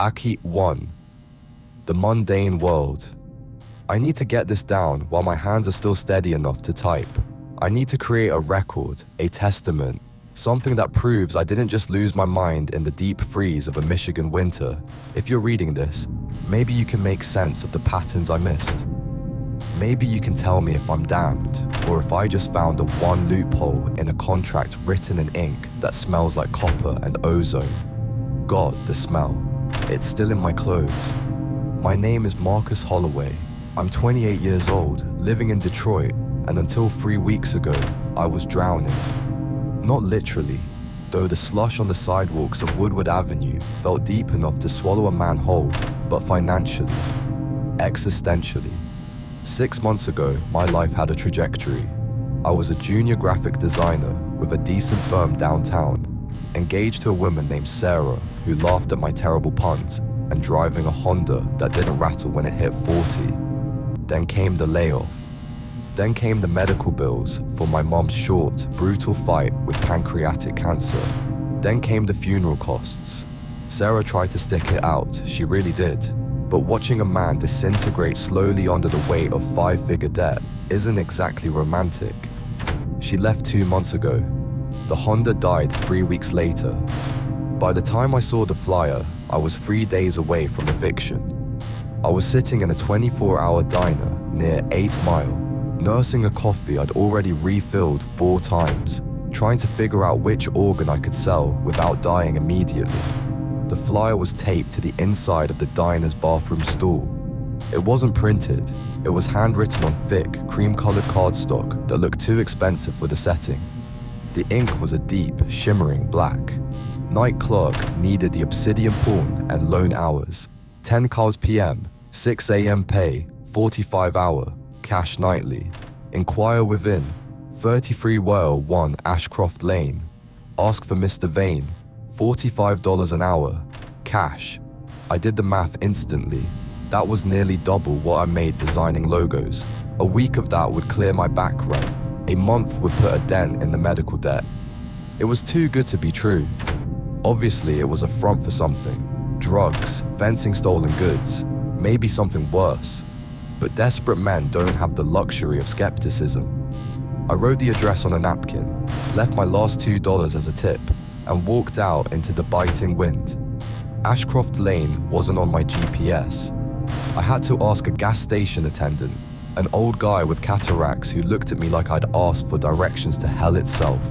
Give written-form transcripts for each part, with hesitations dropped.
Akit 1. The mundane world. I need to get this down while my hands are still steady enough to type. I need to create a record, a testament, something that proves I didn't just lose my mind in the deep freeze of a Michigan winter. If you're reading this, maybe you can make sense of the patterns I missed. Maybe you can tell me if I'm damned, or if I just found a one loophole in a contract written in ink that smells like copper and ozone. God, the smell. It's still in my clothes. My name is Marcus Holloway. I'm 28 years old, living in Detroit, and until 3 weeks ago, I was drowning. Not literally, though the slush on the sidewalks of Woodward Avenue felt deep enough to swallow a man whole, but financially, existentially. 6 months ago, my life had a trajectory. I was a junior graphic designer with a decent firm downtown, engaged to a woman named Sarah who laughed at my terrible puns, and driving a Honda that didn't rattle when it hit 40. Then came the layoff. Then came the medical bills for my mom's short, brutal fight with pancreatic cancer. Then came the funeral costs. Sarah tried to stick it out, she really did. But watching a man disintegrate slowly under the weight of 5-figure debt isn't exactly romantic. She left 2 months ago. The Honda died 3 weeks later. By the time I saw the flyer, I was 3 days away from eviction. I was sitting in a 24-hour diner near 8 Mile, nursing a coffee I'd already refilled 4 times, trying to figure out which organ I could sell without dying immediately. The flyer was taped to the inside of the diner's bathroom stool. It wasn't printed, it was handwritten on thick, cream-colored cardstock that looked too expensive for the setting. The ink was a deep, shimmering black. Night clerk needed the obsidian pawn and loan hours. 10 cars PM, 6 AM pay, 45 hour, cash nightly. Inquire within, 33 Well 1 Ashcroft Lane. Ask for Mr. Vane, $45 an hour, cash. I did the math instantly. That was nearly double what I made designing logos. A week of that would clear my back rent. A month would put a dent in the medical debt. It was too good to be true. Obviously, it was a front for something. Drugs, fencing stolen goods, maybe something worse. But desperate men don't have the luxury of skepticism. I wrote the address on a napkin, left my last $2 as a tip, and walked out into the biting wind. Ashcroft Lane wasn't on my GPS. I had to ask a gas station attendant, an old guy with cataracts who looked at me like I'd asked for directions to hell itself.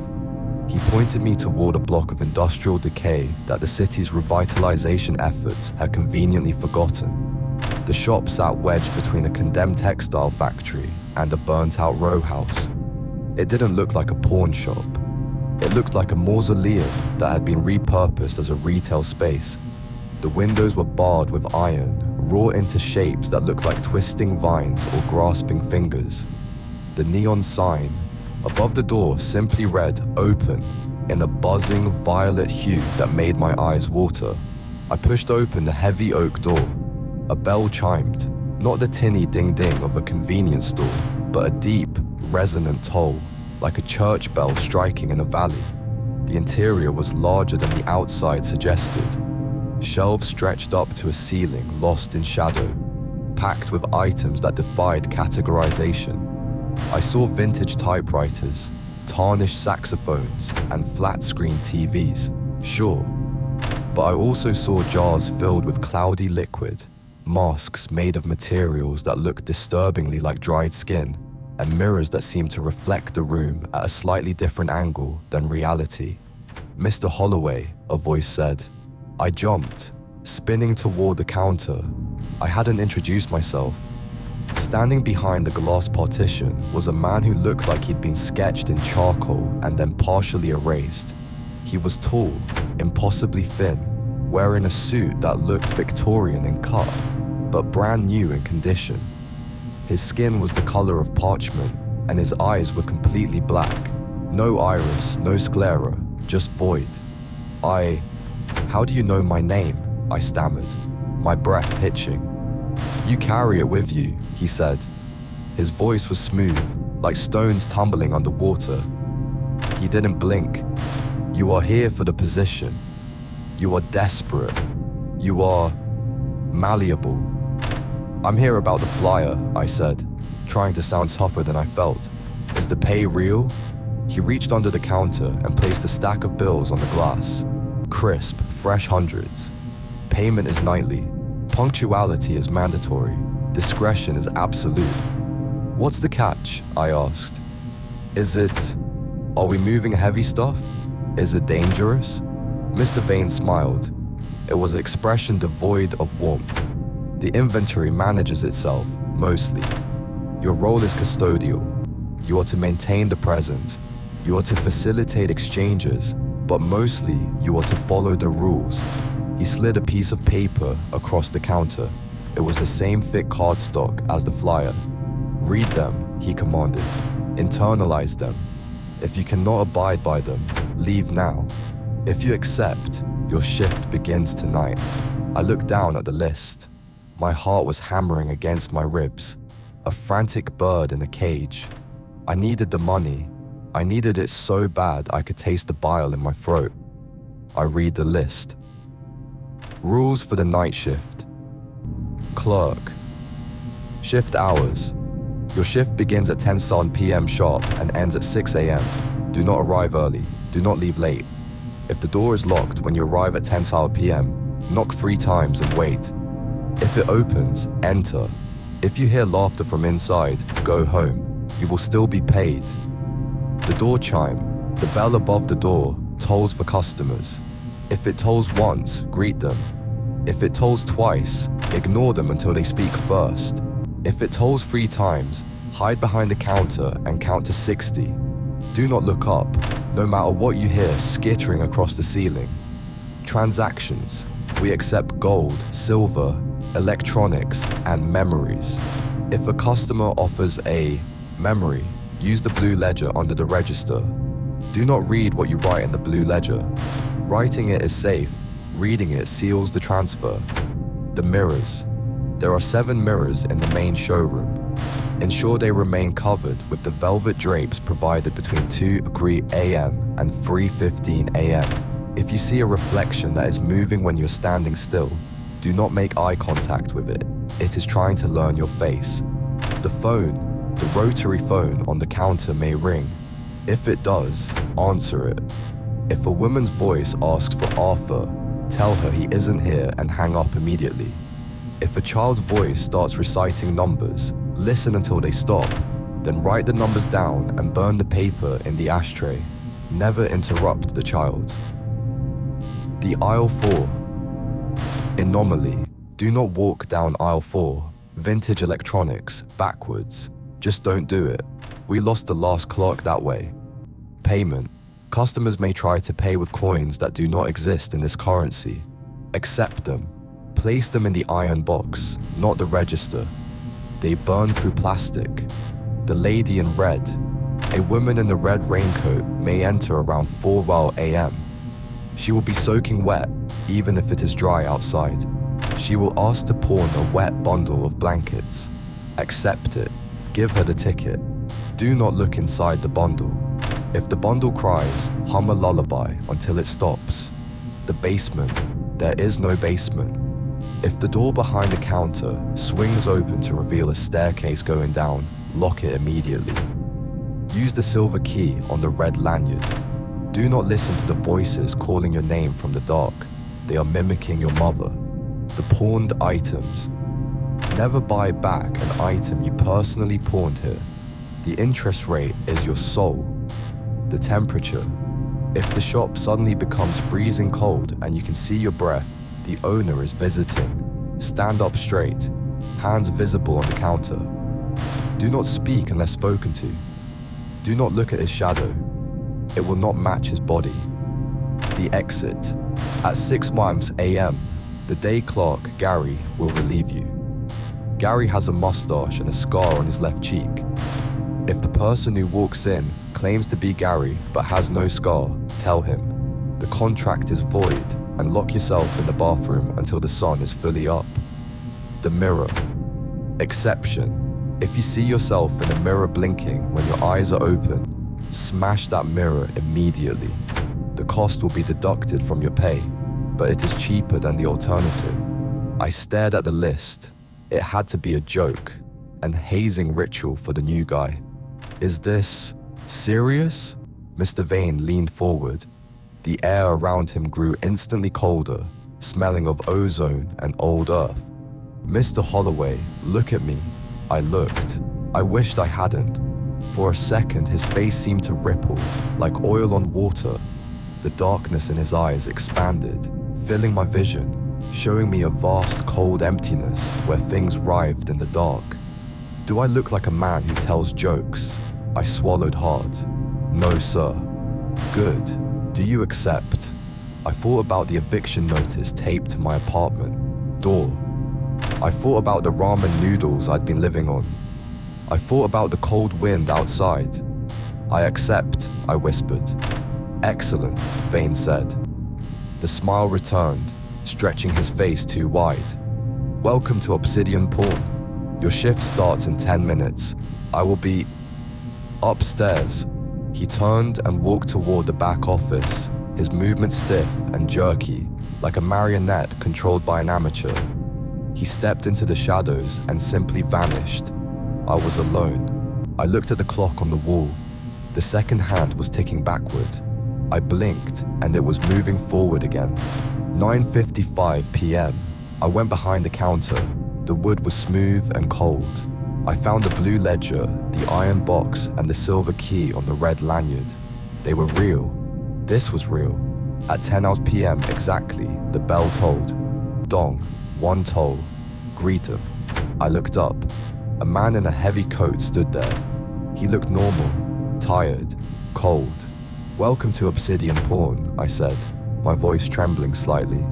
He pointed me toward a block of industrial decay that the city's revitalization efforts had conveniently forgotten. The shop sat wedged between a condemned textile factory and a burnt-out row house. It didn't look like a pawn shop. It looked like a mausoleum that had been repurposed as a retail space. The windows were barred with iron, wrought into shapes that looked like twisting vines or grasping fingers. The neon sign above the door simply read "Open" in a buzzing violet hue that made my eyes water. I pushed open the heavy oak door. A bell chimed, not the tinny ding-ding of a convenience store, but a deep, resonant toll, like a church bell striking in a valley. The interior was larger than the outside suggested. Shelves stretched up to a ceiling lost in shadow, packed with items that defied categorization. I saw vintage typewriters, tarnished saxophones, and flat-screen TVs, sure. But I also saw jars filled with cloudy liquid, masks made of materials that looked disturbingly like dried skin, and mirrors that seemed to reflect the room at a slightly different angle than reality. "Mr. Holloway," a voice said. I jumped, spinning toward the counter. I hadn't introduced myself. Standing behind the glass partition was a man who looked like he'd been sketched in charcoal and then partially erased. He was tall, impossibly thin, wearing a suit that looked Victorian in cut, but brand new in condition. His skin was the color of parchment, and his eyes were completely black. No iris, no sclera, just void. How do you know my name?" I stammered, my breath hitching. "You carry it with you," he said. His voice was smooth, like stones tumbling underwater. He didn't blink. "You are here for the position. You are desperate. You are malleable. I'm here about the flyer, I said, trying to sound tougher than I felt. Is the pay real? He reached under the counter and placed a stack of bills on the glass. Crisp, fresh hundreds. Payment is nightly. Punctuality is mandatory. Discretion is absolute. What's the catch? I asked. Are we moving heavy stuff? Is it dangerous? Mr. Vane smiled. It was an expression devoid of warmth. The inventory manages itself, mostly. Your role is custodial. You are to maintain the present. You are to facilitate exchanges, but mostly you are to follow the rules. He slid a piece of paper across the counter. It was the same thick cardstock as the flyer. Read them, he commanded. Internalize them. If you cannot abide by them, leave now. If you accept, your shift begins tonight. I looked down at the list. My heart was hammering against my ribs. A frantic bird in a cage. I needed the money. I needed it so bad I could taste the bile in my throat. I read the list. Rules for the night shift. Clerk. Shift hours. Your shift begins at 10 p.m. sharp and ends at 6 a.m. Do not arrive early. Do not leave late. If the door is locked when you arrive at 10 p.m., knock 3 times and wait. If it opens, enter. If you hear laughter from inside, go home. You will still be paid. The door chime, the bell above the door, tolls for customers. If it tolls once, greet them. If it tolls twice, ignore them until they speak first. If it tolls 3 times, hide behind the counter and count to 60. Do not look up, no matter what you hear skittering across the ceiling. Transactions. We accept gold, silver, electronics, and memories. If a customer offers a memory, use the blue ledger under the register. Do not read what you write in the blue ledger. Writing it is safe. Reading it seals the transfer. The mirrors. There are 7 mirrors in the main showroom. Ensure they remain covered with the velvet drapes provided between 2:00 a.m. and 3:15 a.m. If you see a reflection that is moving when you're standing still, do not make eye contact with it. It is trying to learn your face. The phone, the rotary phone on the counter may ring. If it does, answer it. If a woman's voice asks for Arthur, tell her he isn't here and hang up immediately. If a child's voice starts reciting numbers, listen until they stop, then write the numbers down and burn the paper in the ashtray. Never interrupt the child. The aisle 4. Anomaly. Do not walk down aisle 4. Vintage electronics, backwards. Just don't do it. We lost the last clerk that way. Payment. Customers may try to pay with coins that do not exist in this currency. Accept them. Place them in the iron box, not the register. They burn through plastic. The lady in red. A woman in a red raincoat may enter around 4 a.m. She will be soaking wet, even if it is dry outside. She will ask to pawn a wet bundle of blankets. Accept it. Give her the ticket. Do not look inside the bundle. If the bundle cries, hum a lullaby until it stops. The basement. There is no basement. If the door behind the counter swings open to reveal a staircase going down, lock it immediately. Use the silver key on the red lanyard. Do not listen to the voices calling your name from the dark. They are mimicking your mother. The pawned items. Never buy back an item you personally pawned here. The interest rate is your soul. The temperature. If the shop suddenly becomes freezing cold and you can see your breath, the owner is visiting. Stand up straight, hands visible on the counter. Do not speak unless spoken to. Do not look at his shadow. It will not match his body. The exit. At 6 a.m., the day clerk, Gary, will relieve you. Gary has a mustache and a scar on his left cheek. If the person who walks in claims to be Gary but has no scar, tell him. The contract is void and lock yourself in the bathroom until the sun is fully up. The mirror. Exception. If you see yourself in a mirror blinking when your eyes are open, smash that mirror immediately. The cost will be deducted from your pay, but it is cheaper than the alternative. I stared at the list. It had to be a joke, an hazing ritual for the new guy. Is this serious? Mr. Vane leaned forward. The air around him grew instantly colder, smelling of ozone and old earth. Mr. Holloway, look at me. I looked. I wished I hadn't. For a second, his face seemed to ripple, like oil on water. The darkness in his eyes expanded, filling my vision, showing me a vast cold emptiness where things writhed in the dark. Do I look like a man who tells jokes? I swallowed hard. No, sir. Good. Do you accept? I thought about the eviction notice taped to my apartment door. I thought about the ramen noodles I'd been living on. I thought about the cold wind outside. I accept, I whispered. Excellent, Vane said. The smile returned, stretching his face too wide. Welcome to Obsidian Pawn. Your shift starts in 10 minutes. I will be upstairs. He turned and walked toward the back office, his movement stiff and jerky, like a marionette controlled by an amateur. He stepped into the shadows and simply vanished. I was alone. I looked at the clock on the wall. The second hand was ticking backward. I blinked and it was moving forward again. 9:55 p.m. I went behind the counter. The wood was smooth and cold. I found the blue ledger, the iron box, and the silver key on the red lanyard. They were real. This was real. At 10 p.m. exactly, the bell tolled. Dong, one toll. Greet him. I looked up. A man in a heavy coat stood there. He looked normal, tired, cold. Welcome to Obsidian Pawn, I said, my voice trembling slightly.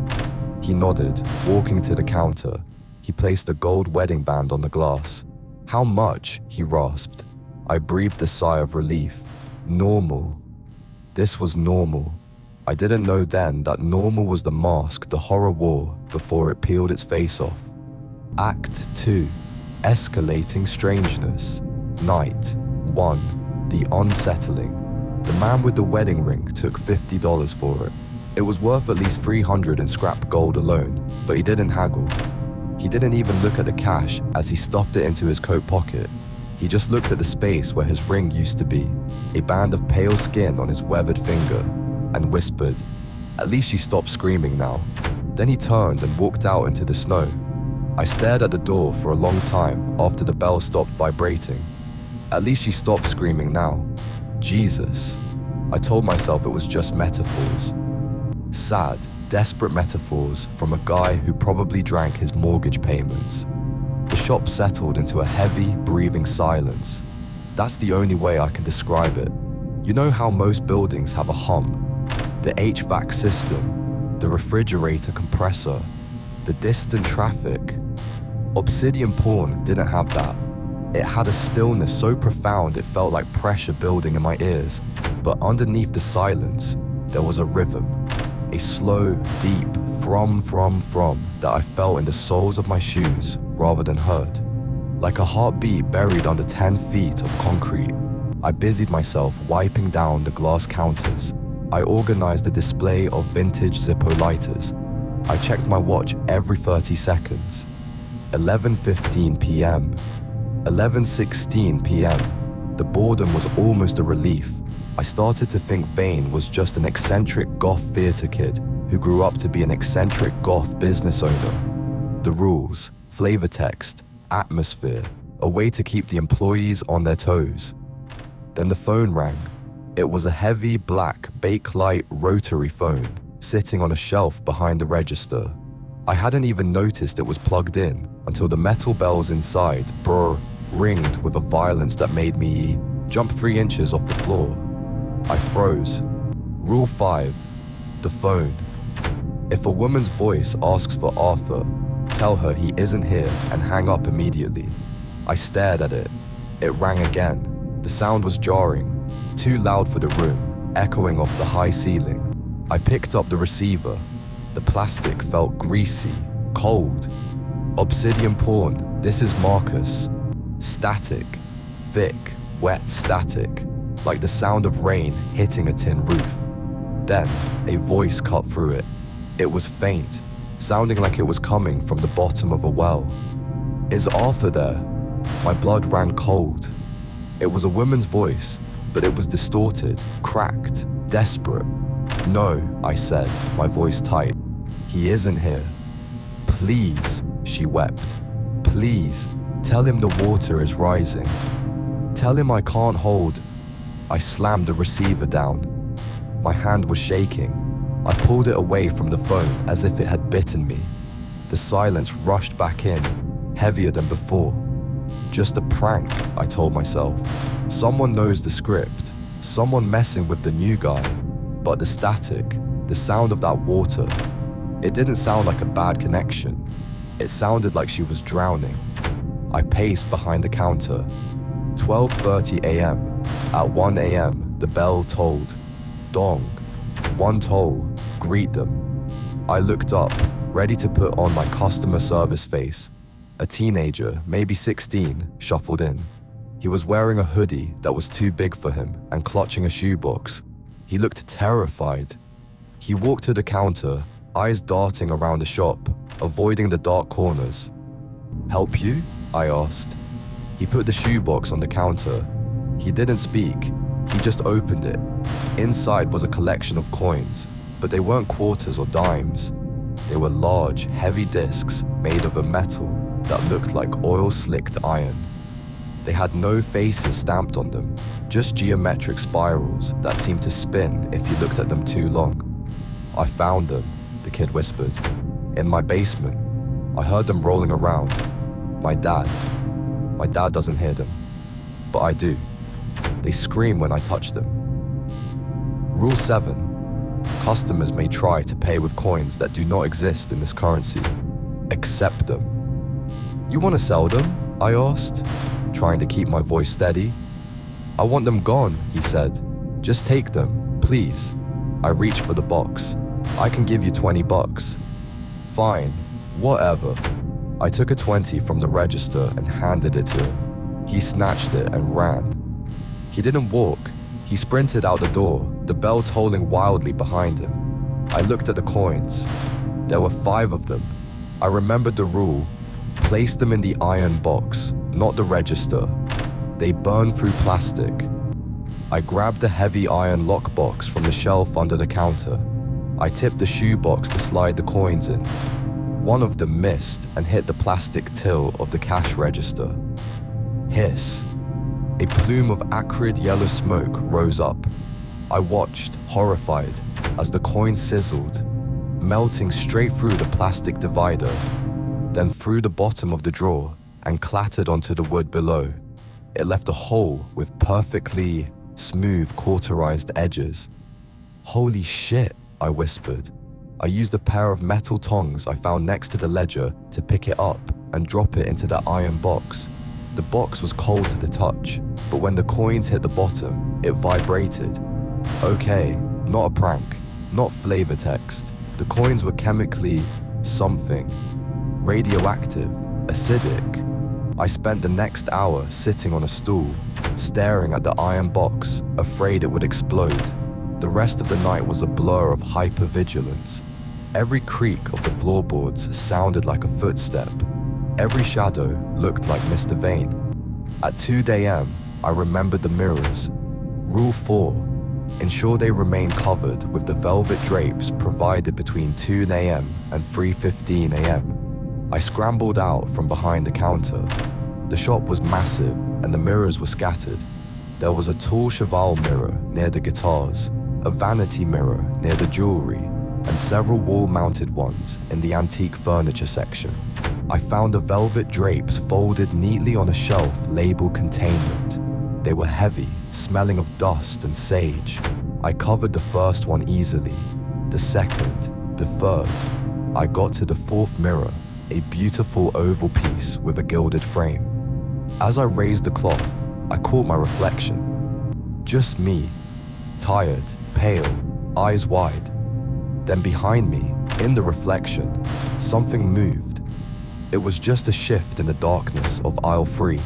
He nodded, walking to the counter. He placed a gold wedding band on the glass. How much? He rasped. I breathed a sigh of relief. Normal. This was normal. I didn't know then that normal was the mask the horror wore before it peeled its face off. Act 2. Escalating strangeness. Night 1. The unsettling. The man with the wedding ring took $50 for it. It was worth at least $300 in scrap gold alone, but he didn't haggle. He didn't even look at the cash as he stuffed it into his coat pocket. He just looked at the space where his ring used to be, a band of pale skin on his weathered finger, and whispered, "At least she stopped screaming now." Then he turned and walked out into the snow. I stared at the door for a long time after the bell stopped vibrating. At least she stopped screaming now. Jesus. I told myself it was just metaphors. Sad, desperate metaphors from a guy who probably drank his mortgage payments. The shop settled into a heavy, breathing silence. That's the only way I can describe it. You know how most buildings have a hum? The HVAC system, the refrigerator compressor, the distant traffic. Obsidian Pawn didn't have that. It had a stillness so profound it felt like pressure building in my ears. But underneath the silence, there was a rhythm. A slow, deep from that I felt in the soles of my shoes rather than heard. Like a heartbeat buried under 10 feet of concrete. I busied myself wiping down the glass counters. I organized a display of vintage Zippo lighters. I checked my watch every 30 seconds. 11:15 p.m. 11:16 p.m. The boredom was almost a relief. I started to think Vane was just an eccentric goth theater kid who grew up to be an eccentric goth business owner. The rules, flavor text, atmosphere, a way to keep the employees on their toes. Then the phone rang. It was a heavy black Bakelite rotary phone sitting on a shelf behind the register. I hadn't even noticed it was plugged in until the metal bells inside ringed with a violence that made me jump 3 inches off the floor. I froze. Rule 5. The phone. If a woman's voice asks for Arthur, tell her he isn't here and hang up immediately. I stared at it. It rang again. The sound was jarring, too loud for the room, echoing off the high ceiling. I picked up the receiver. The plastic felt greasy, cold. Obsidian Pawn, this is Marcus. Static, thick, wet static, like the sound of rain hitting a tin roof. Then, a voice cut through it. It was faint, sounding like it was coming from the bottom of a well. "Is Arthur there?" My blood ran cold. It was a woman's voice, but it was distorted, cracked, desperate. "No," I said, my voice tight. "He isn't here." "Please," she wept. "Please, tell him the water is rising. Tell him I can't hold." I slammed the receiver down. My hand was shaking. I pulled it away from the phone as if it had bitten me. The silence rushed back in, heavier than before. "Just a prank," I told myself. "Someone knows the script. Someone messing with the new guy." But the static, the sound of that water, it didn't sound like a bad connection. It sounded like she was drowning. I paced behind the counter. 12:30 a.m. At 1 a.m., the bell tolled. Dong. One toll. Greet them. I looked up, ready to put on my customer service face. A teenager, maybe 16, shuffled in. He was wearing a hoodie that was too big for him and clutching a shoebox. He looked terrified. He walked to the counter, eyes darting around the shop, avoiding the dark corners. "Help you?" I asked. He put the shoebox on the counter. He didn't speak. He just opened it. Inside was a collection of coins, but they weren't quarters or dimes. They were large, heavy discs made of a metal that looked like oil-slicked iron. They had no faces stamped on them, just geometric spirals that seemed to spin if you looked at them too long. "I found them," the kid whispered. "In my basement. I heard them rolling around. My dad doesn't hear them, but I do. They scream when I touch them." Rule 7. Customers may try to pay with coins that do not exist in this currency. Accept them. "You want to sell them?" I asked, trying to keep my voice steady. "I want them gone," he said. "Just take them, please." I reached for the box. "I can give you $20. "Fine, whatever." I took a 20 from the register and handed it to him. He snatched it and ran. He didn't walk. He sprinted out the door, the bell tolling wildly behind him. I looked at the coins. There were 5 of them. I remembered the rule. Place them in the iron box, not the register. They burn through plastic. I grabbed the heavy iron lockbox from the shelf under the counter. I tipped the shoebox to slide the coins in. One of them missed and hit the plastic till of the cash register. Hiss. A plume of acrid yellow smoke rose up. I watched, horrified, as the coin sizzled, melting straight through the plastic divider, then through the bottom of the drawer and clattered onto the wood below. It left a hole with perfectly smooth cauterized edges. "Holy shit," I whispered. I used a pair of metal tongs I found next to the ledger to pick it up and drop it into the iron box. The box was cold to the touch, but when the coins hit the bottom, it vibrated. Okay, not a prank, not flavor text. The coins were chemically something. Radioactive, acidic. I spent the next hour sitting on a stool, staring at the iron box, afraid it would explode. The rest of the night was a blur of hypervigilance. Every creak of the floorboards sounded like a footstep. Every shadow looked like Mr. Vane. At 2 a.m., I remembered the mirrors. Rule 4. Ensure they remain covered with the velvet drapes provided between 2 a.m. and 3:15 a.m. I scrambled out from behind the counter. The shop was massive and the mirrors were scattered. There was a tall cheval mirror near the guitars, a vanity mirror near the jewelry, and several wall-mounted ones in the antique furniture section. I found the velvet drapes folded neatly on a shelf labeled containment. They were heavy, smelling of dust and sage. I covered the first one easily, the second, the third. I got to the 4th mirror, a beautiful oval piece with a gilded frame. As I raised the cloth, I caught my reflection. Just me, tired, pale, eyes wide. Then behind me, in the reflection, something moved. It was just a shift in the darkness of aisle 3,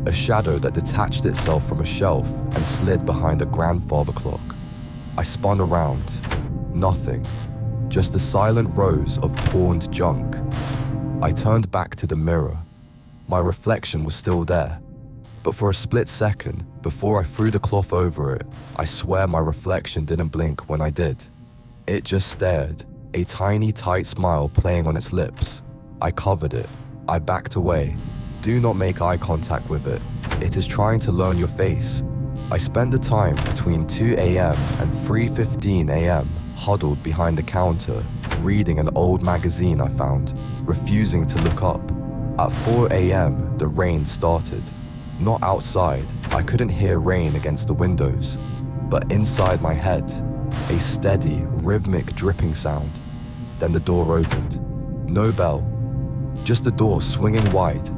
a shadow that detached itself from a shelf and slid behind a grandfather clock. I spun around. Nothing. just the silent rows of pawned junk. I turned back to the mirror. My reflection was still there, but for a split second, before I threw the cloth over it, I swear my reflection didn't blink when I did. It just stared, a tiny tight smile playing on its lips. I covered it. I backed away. Do not make eye contact with it. It is trying to learn your face. I spent the time between 2 a.m. and 3:15 a.m. huddled behind the counter, reading an old magazine I found, refusing to look up. At 4 a.m., the rain started. Not outside, I couldn't hear rain against the windows, but inside my head, a steady, rhythmic dripping sound. Then the door opened. No bell, just the door swinging wide.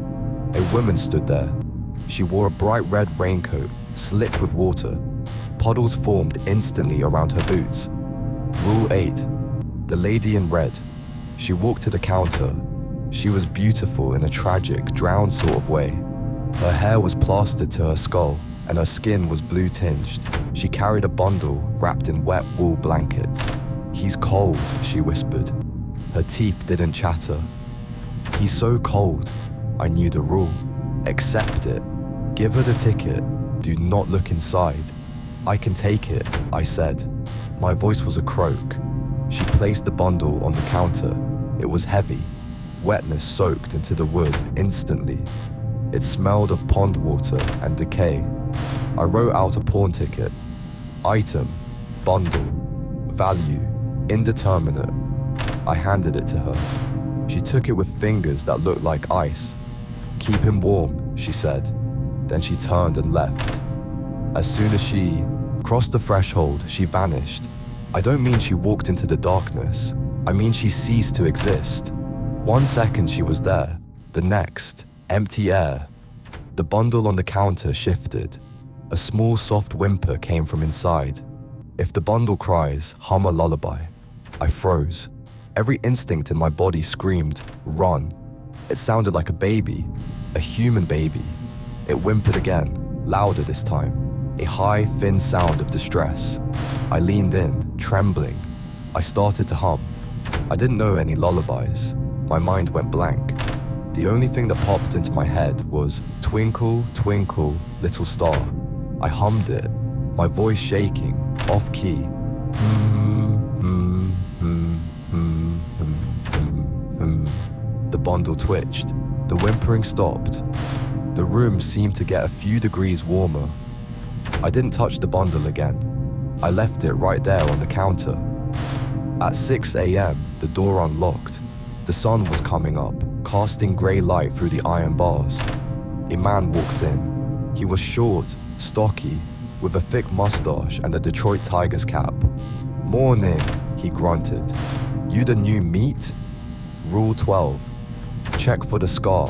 A woman stood there. She wore a bright red raincoat, slick with water. Puddles formed instantly around her boots. Rule 8, the lady in red. She walked to the counter. She was beautiful in a tragic, drowned sort of way. Her hair was plastered to her skull, and her skin was blue-tinged. She carried a bundle wrapped in wet wool blankets. "He's cold," she whispered. Her teeth didn't chatter. "He's so cold." I knew the rule. Accept it. Give her the ticket. Do not look inside. "I can take it," I said. My voice was a croak. She placed the bundle on the counter. It was heavy. Wetness soaked into the wood instantly. It smelled of pond water and decay. I wrote out a pawn ticket. Item, bundle, value, indeterminate. I handed it to her. She took it with fingers that looked like ice. "Keep him warm," she said. Then she turned and left. As soon as she crossed the threshold, she vanished. I don't mean she walked into the darkness. I mean she ceased to exist. 1 second she was there. The next, empty air. The bundle on the counter shifted. A small soft whimper came from inside. If the bundle cries, hum a lullaby. I froze. Every instinct in my body screamed, run. It sounded like a baby, a human baby. It whimpered again, louder this time. A high, thin sound of distress. I leaned in, trembling. I started to hum. I didn't know any lullabies. My mind went blank. The only thing that popped into my head was "Twinkle, twinkle, little star." I hummed it, my voice shaking, off key. The bundle twitched. The whimpering stopped. The room seemed to get a few degrees warmer. I didn't touch the bundle again. I left it right there on the counter. At 6 a.m., the door unlocked. The sun was coming up, casting grey light through the iron bars. A man walked in. He was short, stocky, with a thick mustache and a Detroit Tigers cap. "Morning," he grunted. "You the new meat?" Rule 12. Check for the scar.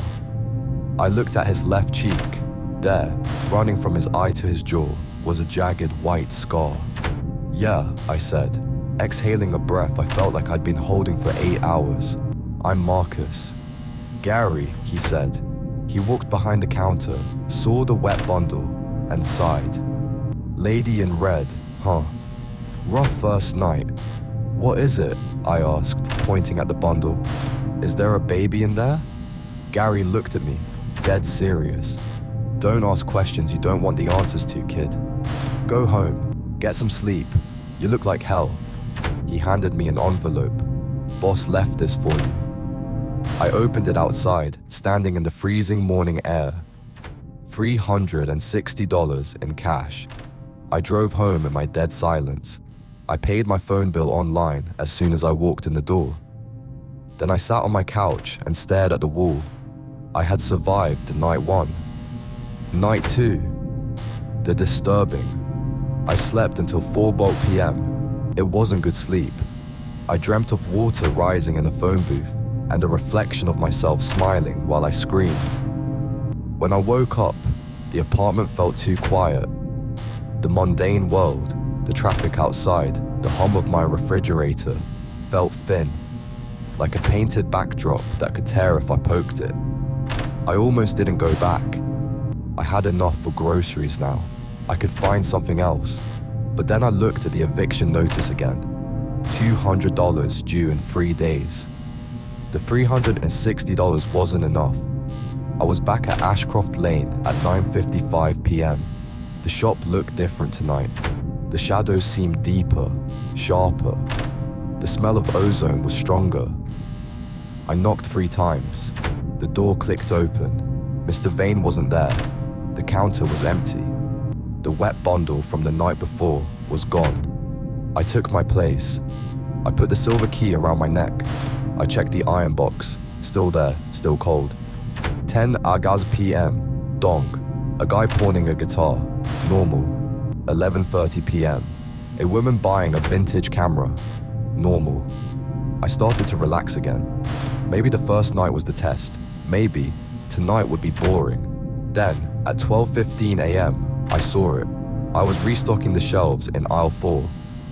I looked at his left cheek. There, running from his eye to his jaw, was a jagged white scar. "Yeah," I said, exhaling a breath I felt like I'd been holding for 8 hours. "I'm Marcus." "Gary," he said. He walked behind the counter, saw the wet bundle, and sighed. "Lady in red, huh? Rough first night." "What is it?" I asked, pointing at the bundle. "Is there a baby in there?" Gary looked at me, dead serious. "Don't ask questions you don't want the answers to, kid. Go home, get some sleep. You look like hell." He handed me an envelope. "Boss left this for you." I opened it outside, standing in the freezing morning air. $360 in cash. I drove home in my dead silence. I paid my phone bill online as soon as I walked in the door. Then I sat on my couch and stared at the wall. I had survived night 1. Night 2. The disturbing. I slept until 4 p.m. It wasn't good sleep. I dreamt of water rising in a phone booth and a reflection of myself smiling while I screamed. When I woke up, the apartment felt too quiet. The mundane world, the traffic outside, the hum of my refrigerator, felt thin, like a painted backdrop that could tear if I poked it. I almost didn't go back. I had enough for groceries now. I could find something else. But then I looked at the eviction notice again. $200 due in 3 days. The $360 wasn't enough. I was back at Ashcroft Lane at 9:55 p.m. The shop looked different tonight. The shadows seemed deeper, sharper. The smell of ozone was stronger. I knocked 3 times. The door clicked open. Mr. Vane wasn't there. The counter was empty. The wet bundle from the night before was gone. I took my place. I put the silver key around my neck. I checked the iron box. Still there, still cold. 10 Agaz p.m. Dong. A guy pawning a guitar. Normal. 11:30 p.m. A woman buying a vintage camera. Normal. I started to relax again. Maybe the first night was the test. Maybe tonight would be boring. Then, at 12:15 a.m., I saw it. I was restocking the shelves in aisle 4.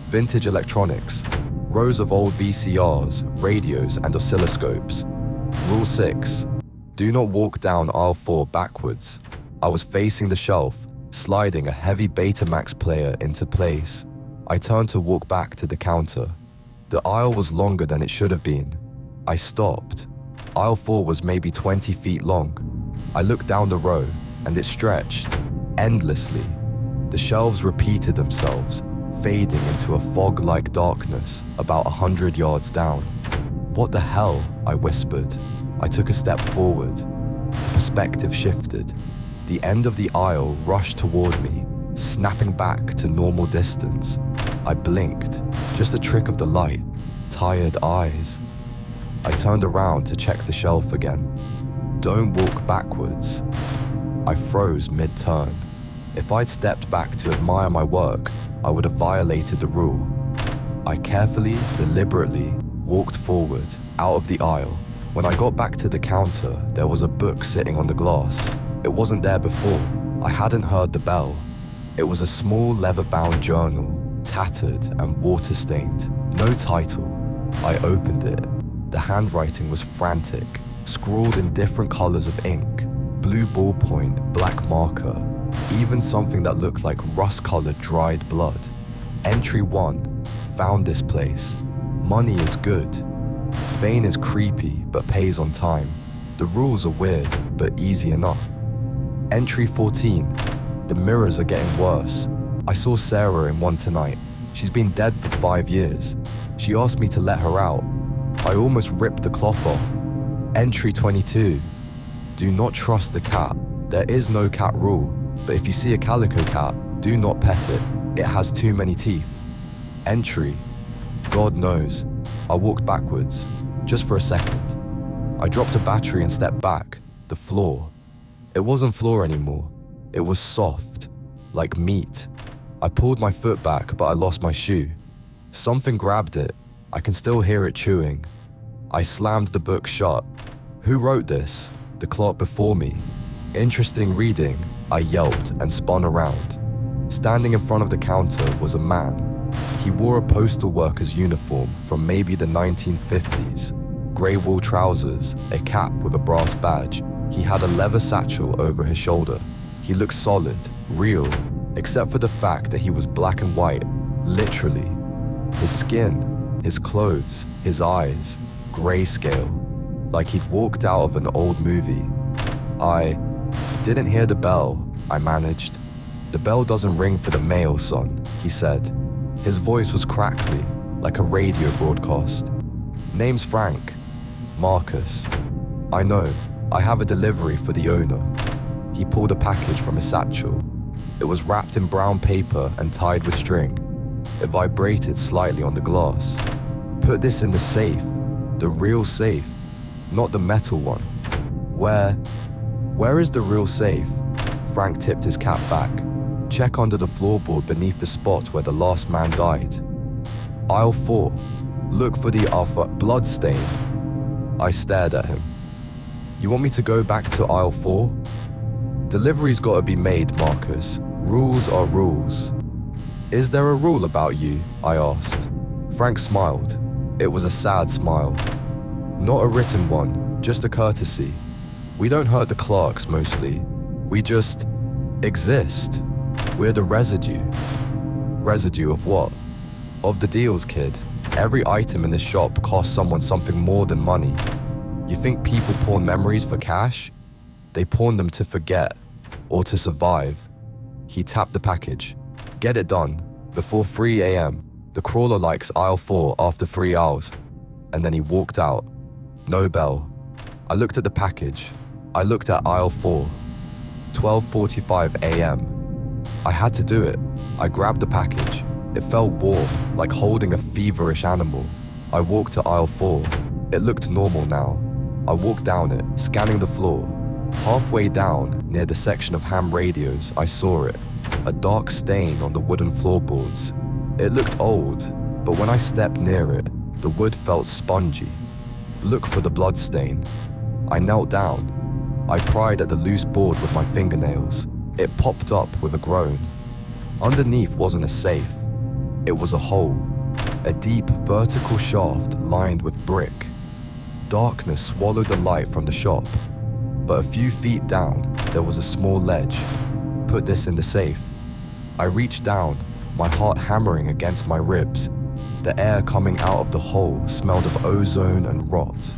Vintage electronics. Rows of old VCRs, radios, and oscilloscopes. Rule 6. Do not walk down aisle 4 backwards. I was facing the shelf, sliding a heavy Betamax player into place. I turned to walk back to the counter. The aisle was longer than it should have been. I stopped. Aisle 4 was maybe 20 feet long. I looked down the row, and it stretched endlessly. The shelves repeated themselves, fading into a fog-like darkness about 100 yards down. What the hell? I whispered. I took a step forward. The perspective shifted. The end of the aisle rushed toward me, snapping back to normal distance. I blinked, just a trick of the light, tired eyes. I turned around to check the shelf again. Don't walk backwards. I froze mid-turn. If I'd stepped back to admire my work, I would have violated the rule. I carefully, deliberately walked forward, out of the aisle. When I got back to the counter, there was a book sitting on the glass. It wasn't there before. I hadn't heard the bell. It was a small leather-bound journal, tattered and water-stained. No title. I opened it. The handwriting was frantic, scrawled in different colors of ink. Blue ballpoint, black marker, even something that looked like rust-colored dried blood. Entry 1. Found this place. Money is good. Vane is creepy, but pays on time. The rules are weird, but easy enough. Entry 14. The mirrors are getting worse. I saw Sarah in one tonight. She's been dead for 5 years. She asked me to let her out. I almost ripped the cloth off. Entry 22. Do not trust the cat. There is no cat rule, but if you see a calico cat, do not pet it. It has too many teeth. Entry. God knows. I walked backwards, just for a second. I dropped a battery and stepped back. The floor. It wasn't floor anymore. It was soft, like meat. I pulled my foot back, but I lost my shoe. Something grabbed it. I can still hear it chewing. I slammed the book shut. Who wrote this? The clerk before me. Interesting reading, I yelped and spun around. Standing in front of the counter was a man. He wore a postal worker's uniform from maybe the 1950s. Grey wool trousers, a cap with a brass badge. He had a leather satchel over his shoulder. He looked solid, real, except for the fact that he was black and white, literally. His skin, his clothes, his eyes, grayscale, like he'd walked out of an old movie. I didn't hear the bell, I managed. The bell doesn't ring for the mail, son, he said. His voice was crackly, like a radio broadcast. Name's Frank. Marcus. I know, I have a delivery for the owner. He pulled a package from his satchel. It was wrapped in brown paper and tied with string. It vibrated slightly on the glass. Put this in the safe, the real safe, not the metal one. Where is the real safe? Frank tipped his cap back. Check under the floorboard beneath the spot where the last man died. Aisle 4. Look for the alpha blood stain. I stared at him. You want me to go back to aisle 4? Delivery's gotta be made, Marcus. Rules are rules. Is there a rule about you? I asked. Frank smiled. It was a sad smile. Not a written one, just a courtesy. We don't hurt the clerks mostly. We just exist. We're the residue. Residue of what? Of the deals, kid. Every item in this shop costs someone something more than money. You think people pawn memories for cash? They pawn them to forget or to survive. He tapped the package. Get it done before 3 a.m. The crawler likes aisle 4 after 3 hours. And then he walked out. No bell. I looked at the package. I looked at aisle 4. 12:45 a.m. I had to do it. I grabbed the package. It felt warm, like holding a feverish animal. I walked to aisle 4. It looked normal now. I walked down it, scanning the floor. Halfway down, near the section of ham radios, I saw it. A dark stain on the wooden floorboards. It looked old, but when I stepped near it, the wood felt spongy. Look for the blood stain. I knelt down. I pried at the loose board with my fingernails. It popped up with a groan. Underneath wasn't a safe. It was a hole. A deep vertical shaft lined with brick. Darkness swallowed the light from the shop. But a few feet down, there was a small ledge. Put this in the safe. I reached down, my heart hammering against my ribs. The air coming out of the hole smelled of ozone and rot.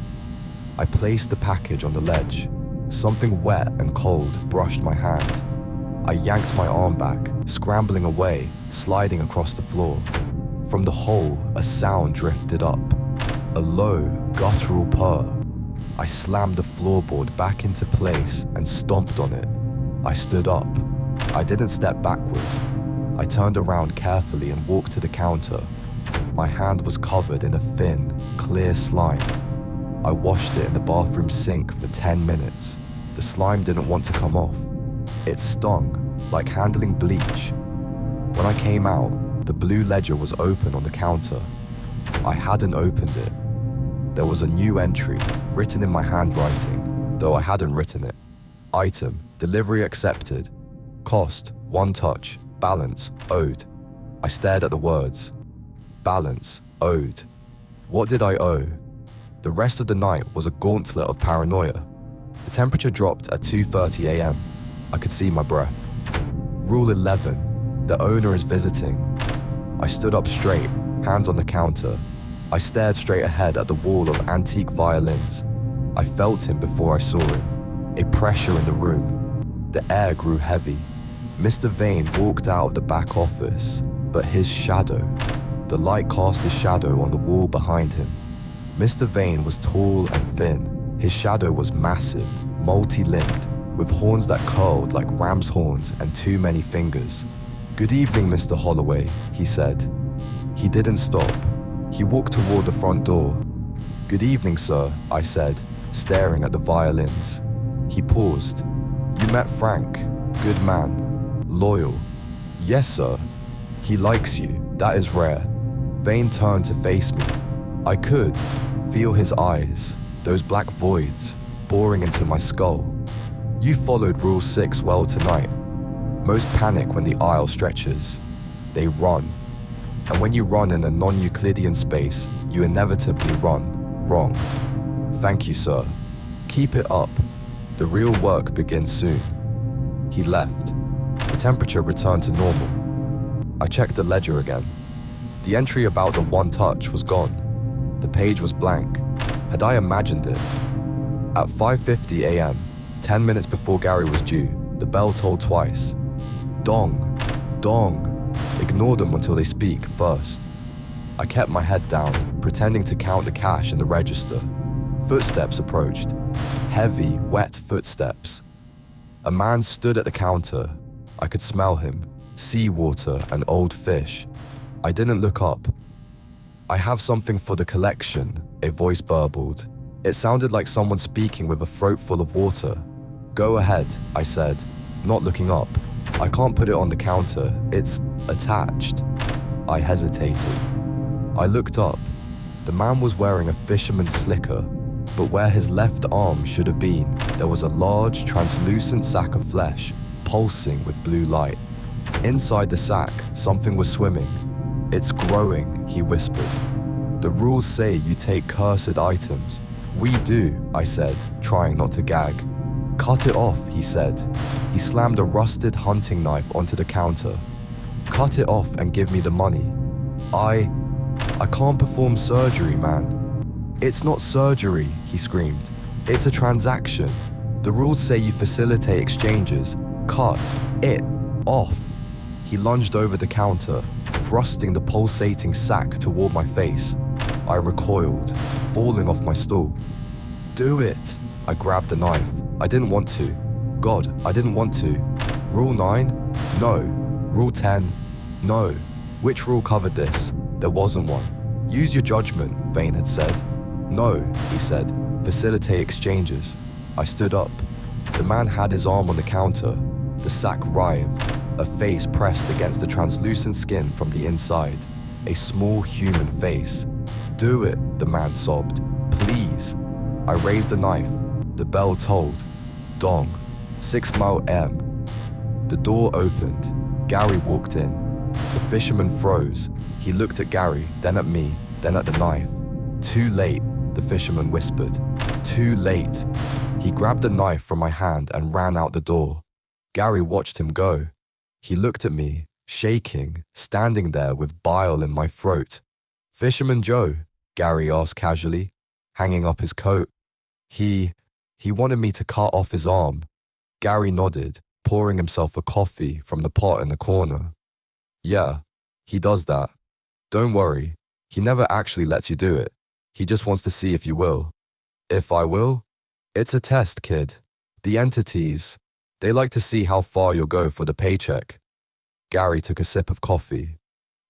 I placed the package on the ledge. Something wet and cold brushed my hand. I yanked my arm back, scrambling away, sliding across the floor. From the hole, a sound drifted up. A low, guttural purr. I slammed the floorboard back into place and stomped on it. I stood up. I didn't step backwards. I turned around carefully and walked to the counter. My hand was covered in a thin, clear slime. I washed it in the bathroom sink for 10 minutes. The slime didn't want to come off. It stung, like handling bleach. When I came out, the blue ledger was open on the counter. I hadn't opened it. There was a new entry, written in my handwriting, though I hadn't written it. Item, delivery accepted. Cost, 1 touch. Balance, owed. I stared at the words. Balance, owed. What did I owe? The rest of the night was a gauntlet of paranoia. The temperature dropped at 2:30 a.m. I could see my breath. Rule 11, the owner is visiting. I stood up straight, hands on the counter. I stared straight ahead at the wall of antique violins. I felt him before I saw him. A pressure in the room. The air grew heavy. Mr. Vane walked out of the back office, but his shadow. The light cast his shadow on the wall behind him. Mr. Vane was tall and thin. His shadow was massive, multi-limbed, with horns that curled like ram's horns and too many fingers. Good evening, Mr. Holloway, he said. He didn't stop. He walked toward the front door. Good evening, sir, I said, staring at the violins. He paused. You met Frank. Good man. Loyal. Yes, sir. He likes you. That is rare. Vane turned to face me. I could feel his eyes, those black voids, boring into my skull. You followed Rule 6 well tonight. Most panic when the aisle stretches. They run. And when you run in a non-Euclidean space, you inevitably run wrong. Thank you, sir. Keep it up. The real work begins soon. He left. The temperature returned to normal. I checked the ledger again. The entry about the 1 touch was gone. The page was blank. Had I imagined it? At 5:50 a.m., 10 minutes before Gary was due, the bell tolled twice. Dong, dong. Ignore them until they speak first. I kept my head down, pretending to count the cash in the register. Footsteps approached. Heavy, wet footsteps. A man stood at the counter. I could smell him. Seawater and old fish. I didn't look up. I have something for the collection, a voice burbled. It sounded like someone speaking with a throat full of water. Go ahead, I said, not looking up. I can't put it on the counter. It's attached. I hesitated. I looked up. The man was wearing a fisherman's slicker, but where his left arm should have been, there was a large, translucent sack of flesh, pulsing with blue light. Inside the sack, something was swimming. It's growing, he whispered. The rules say you take cursed items. We do, I said, trying not to gag. Cut it off, he said. He slammed a rusted hunting knife onto the counter. Cut it off and give me the money. I can't perform surgery, man. It's not surgery, he screamed. It's a transaction. The rules say you facilitate exchanges. Cut it off. He lunged over the counter, thrusting the pulsating sack toward my face. I recoiled, falling off my stool. Do it! I grabbed the knife. I didn't want to. God, I didn't want to. Rule 9? No. Rule 10? No. Which rule covered this? There wasn't one. Use your judgment, Vane had said. No, he said. Facilitate exchanges. I stood up. The man had his arm on the counter. The sack writhed, a face pressed against the translucent skin from the inside. A small human face. Do it, the man sobbed. Please. I raised the knife. The bell tolled. Dong. 6 Mile M. The door opened. Gary walked in. The fisherman froze. He looked at Gary, then at me, then at the knife. Too late, the fisherman whispered. Too late. He grabbed the knife from my hand and ran out the door. Gary watched him go. He looked at me, shaking, standing there with bile in my throat. Fisherman Joe, Gary asked casually, hanging up his coat. He wanted me to cut off his arm. Gary nodded, pouring himself a coffee from the pot in the corner. Yeah, he does that. Don't worry, he never actually lets you do it. He just wants to see if you will. If I will? It's a test, kid. The entities, they like to see how far you'll go for the paycheck. Gary took a sip of coffee.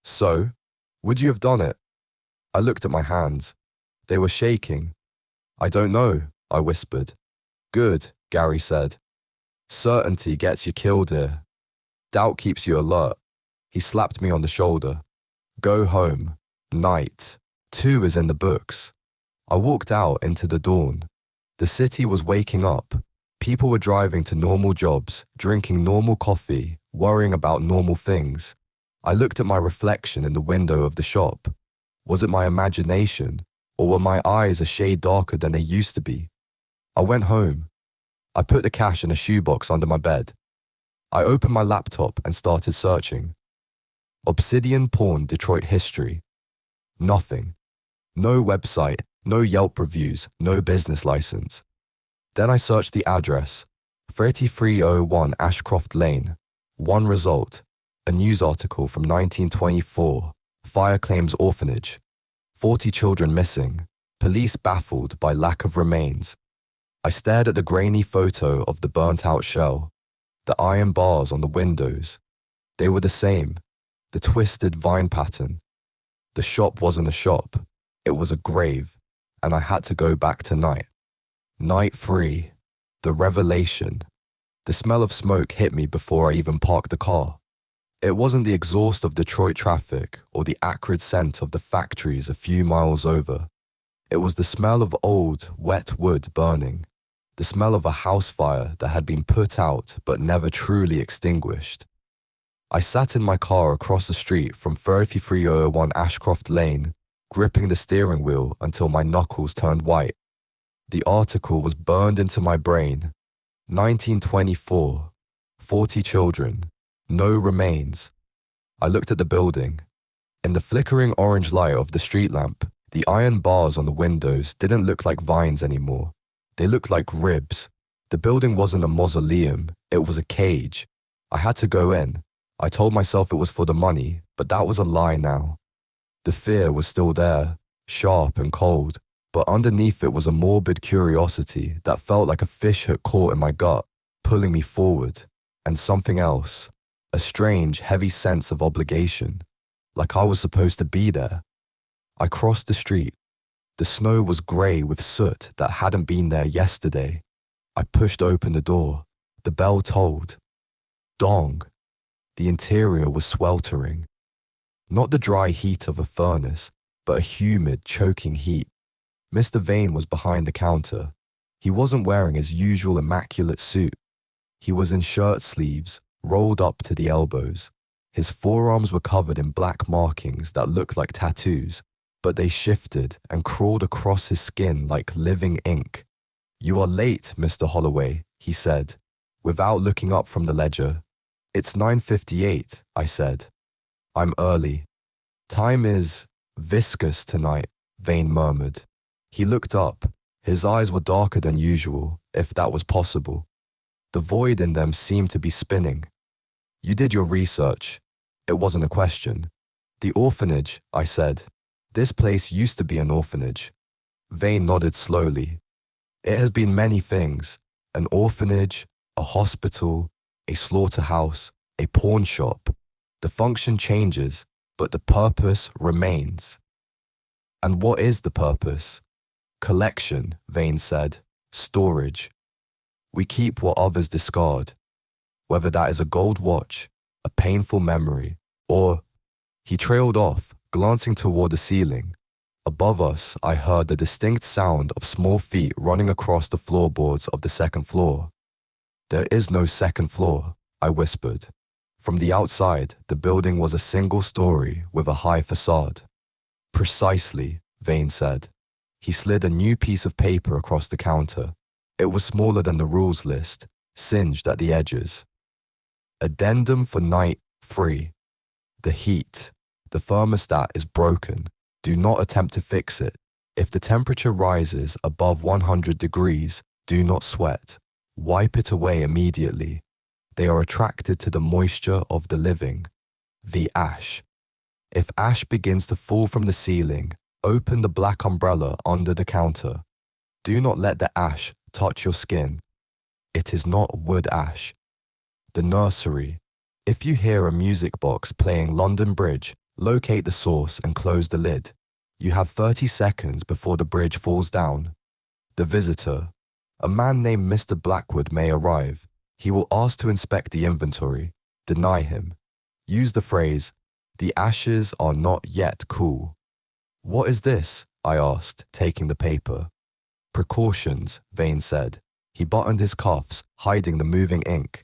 So, would you have done it? I looked at my hands. They were shaking. I don't know, I whispered. Good, Gary said. Certainty gets you killed here. Doubt keeps you alert. He slapped me on the shoulder. Go home. Night. 2 is in the books. I walked out into the dawn. The city was waking up. People were driving to normal jobs, drinking normal coffee, worrying about normal things. I looked at my reflection in the window of the shop. Was it my imagination, or were my eyes a shade darker than they used to be? I went home. I put the cash in a shoebox under my bed. I opened my laptop and started searching. Obsidian Pawn Detroit history. Nothing. No website, no Yelp reviews, no business license. Then I searched the address, 3301 Ashcroft Lane. One result, a news article from 1924, Fire Claims Orphanage. 40 children missing, police baffled by lack of remains. I stared at the grainy photo of the burnt-out shell, the iron bars on the windows. They were the same, the twisted vine pattern. The shop wasn't a shop, it was a grave, and I had to go back tonight. Night 3, the revelation. The smell of smoke hit me before I even parked the car. It wasn't the exhaust of Detroit traffic or the acrid scent of the factories a few miles over. It was the smell of old, wet wood burning, the smell of a house fire that had been put out but never truly extinguished. I sat in my car across the street from 3301 Ashcroft Lane, gripping the steering wheel until my knuckles turned white. The article was burned into my brain. 1924, 40 children, no remains. I looked at the building. In the flickering orange light of the street lamp, the iron bars on the windows didn't look like vines anymore. They looked like ribs. The building wasn't a mausoleum, it was a cage. I had to go in. I told myself it was for the money, but that was a lie now. The fear was still there, sharp and cold, but underneath it was a morbid curiosity that felt like a fish hook caught in my gut, pulling me forward, and something else, a strange, heavy sense of obligation, like I was supposed to be there. I crossed the street. The snow was grey with soot that hadn't been there yesterday. I pushed open the door. The bell tolled. Dong. The interior was sweltering. Not the dry heat of a furnace, but a humid, choking heat. Mr. Vane was behind the counter. He wasn't wearing his usual immaculate suit. He was in shirt sleeves, rolled up to the elbows. His forearms were covered in black markings that looked like tattoos, but they shifted and crawled across his skin like living ink. "You are late, Mr. Holloway," he said, without looking up from the ledger. "It's 9:58, I said. "I'm early." "Time is..." Viscous tonight, Vane murmured. He looked up. His eyes were darker than usual, if that was possible. The void in them seemed to be spinning. You did your research. It wasn't a question. The orphanage, I said. This place used to be an orphanage. Vane nodded slowly. It has been many things. An orphanage, a hospital, a slaughterhouse, a pawn shop. The function changes, but the purpose remains. And what is the purpose? Collection, Vane said. Storage. We keep what others discard, whether that is a gold watch, a painful memory, or… He trailed off, glancing toward the ceiling. Above us, I heard the distinct sound of small feet running across the floorboards of the second floor. There is no second floor, I whispered. From the outside, the building was a single story with a high facade. Precisely, Vane said. He slid a new piece of paper across the counter. It was smaller than the rules list, singed at the edges. Addendum for night 3. The heat. The thermostat is broken. Do not attempt to fix it. If the temperature rises above 100 degrees, do not sweat. Wipe it away immediately. They are attracted to the moisture of the living. The ash. If ash begins to fall from the ceiling, open the black umbrella under the counter. Do not let the ash touch your skin. It is not wood ash. The nursery. If you hear a music box playing London Bridge, locate the source and close the lid. You have 30 seconds before the bridge falls down. The visitor. A man named Mr. Blackwood may arrive. He will ask to inspect the inventory. Deny him. Use the phrase, "The ashes are not yet cool." What is this? I asked, taking the paper. Precautions, Vane said. He buttoned his cuffs, hiding the moving ink.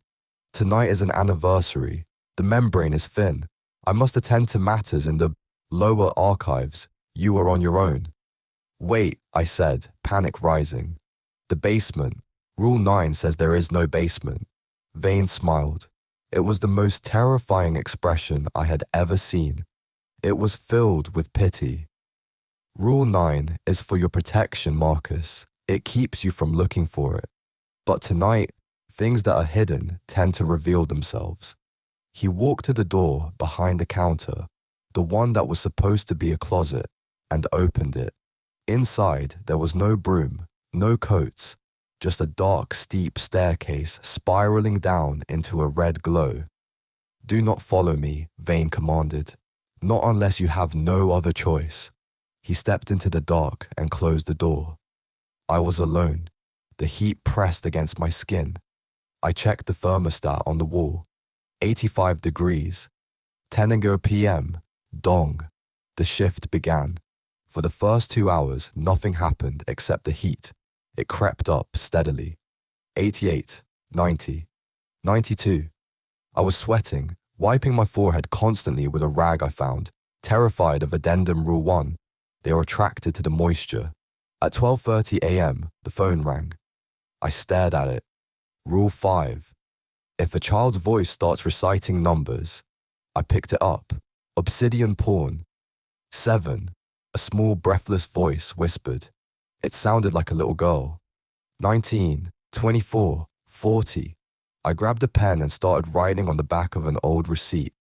Tonight is an anniversary. The membrane is thin. I must attend to matters in the lower archives. You are on your own. Wait, I said, panic rising. The basement. Rule 9 says there is no basement. Vane smiled. It was the most terrifying expression I had ever seen. It was filled with pity. Rule 9 is for your protection, Marcus. It keeps you from looking for it. But tonight, things that are hidden tend to reveal themselves. He walked to the door behind the counter, the one that was supposed to be a closet, and opened it. Inside, there was no broom, no coats, just a dark, steep staircase spiraling down into a red glow. Do not follow me, Vane commanded. Not unless you have no other choice. He stepped into the dark and closed the door. I was alone. The heat pressed against my skin. I checked the thermostat on the wall. 85 degrees. 10 p.m. Dong. The shift began. For the first 2 hours, nothing happened except the heat. It crept up steadily. 88, 90, 92. I was sweating, wiping my forehead constantly with a rag I found, terrified of Addendum Rule 1. They are attracted to the moisture. At 12:30 a.m., the phone rang. I stared at it. Rule 5. If a child's voice starts reciting numbers, I picked it up. Obsidian pawn. 7. A small, breathless voice whispered. It sounded like a little girl. 19, 24, 40. I grabbed a pen and started writing on the back of an old receipt.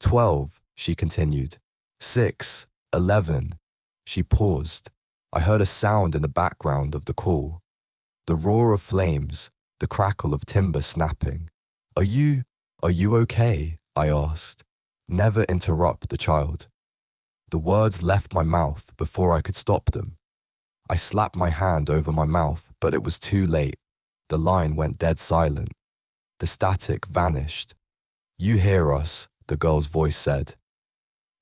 12, she continued. 6, 11. She paused. I heard a sound in the background of the call. The roar of flames, the crackle of timber snapping. Are you okay? I asked. Never interrupt the child. The words left my mouth before I could stop them. I slapped my hand over my mouth, but it was too late. The line went dead silent. The static vanished. You hear us, the girl's voice said.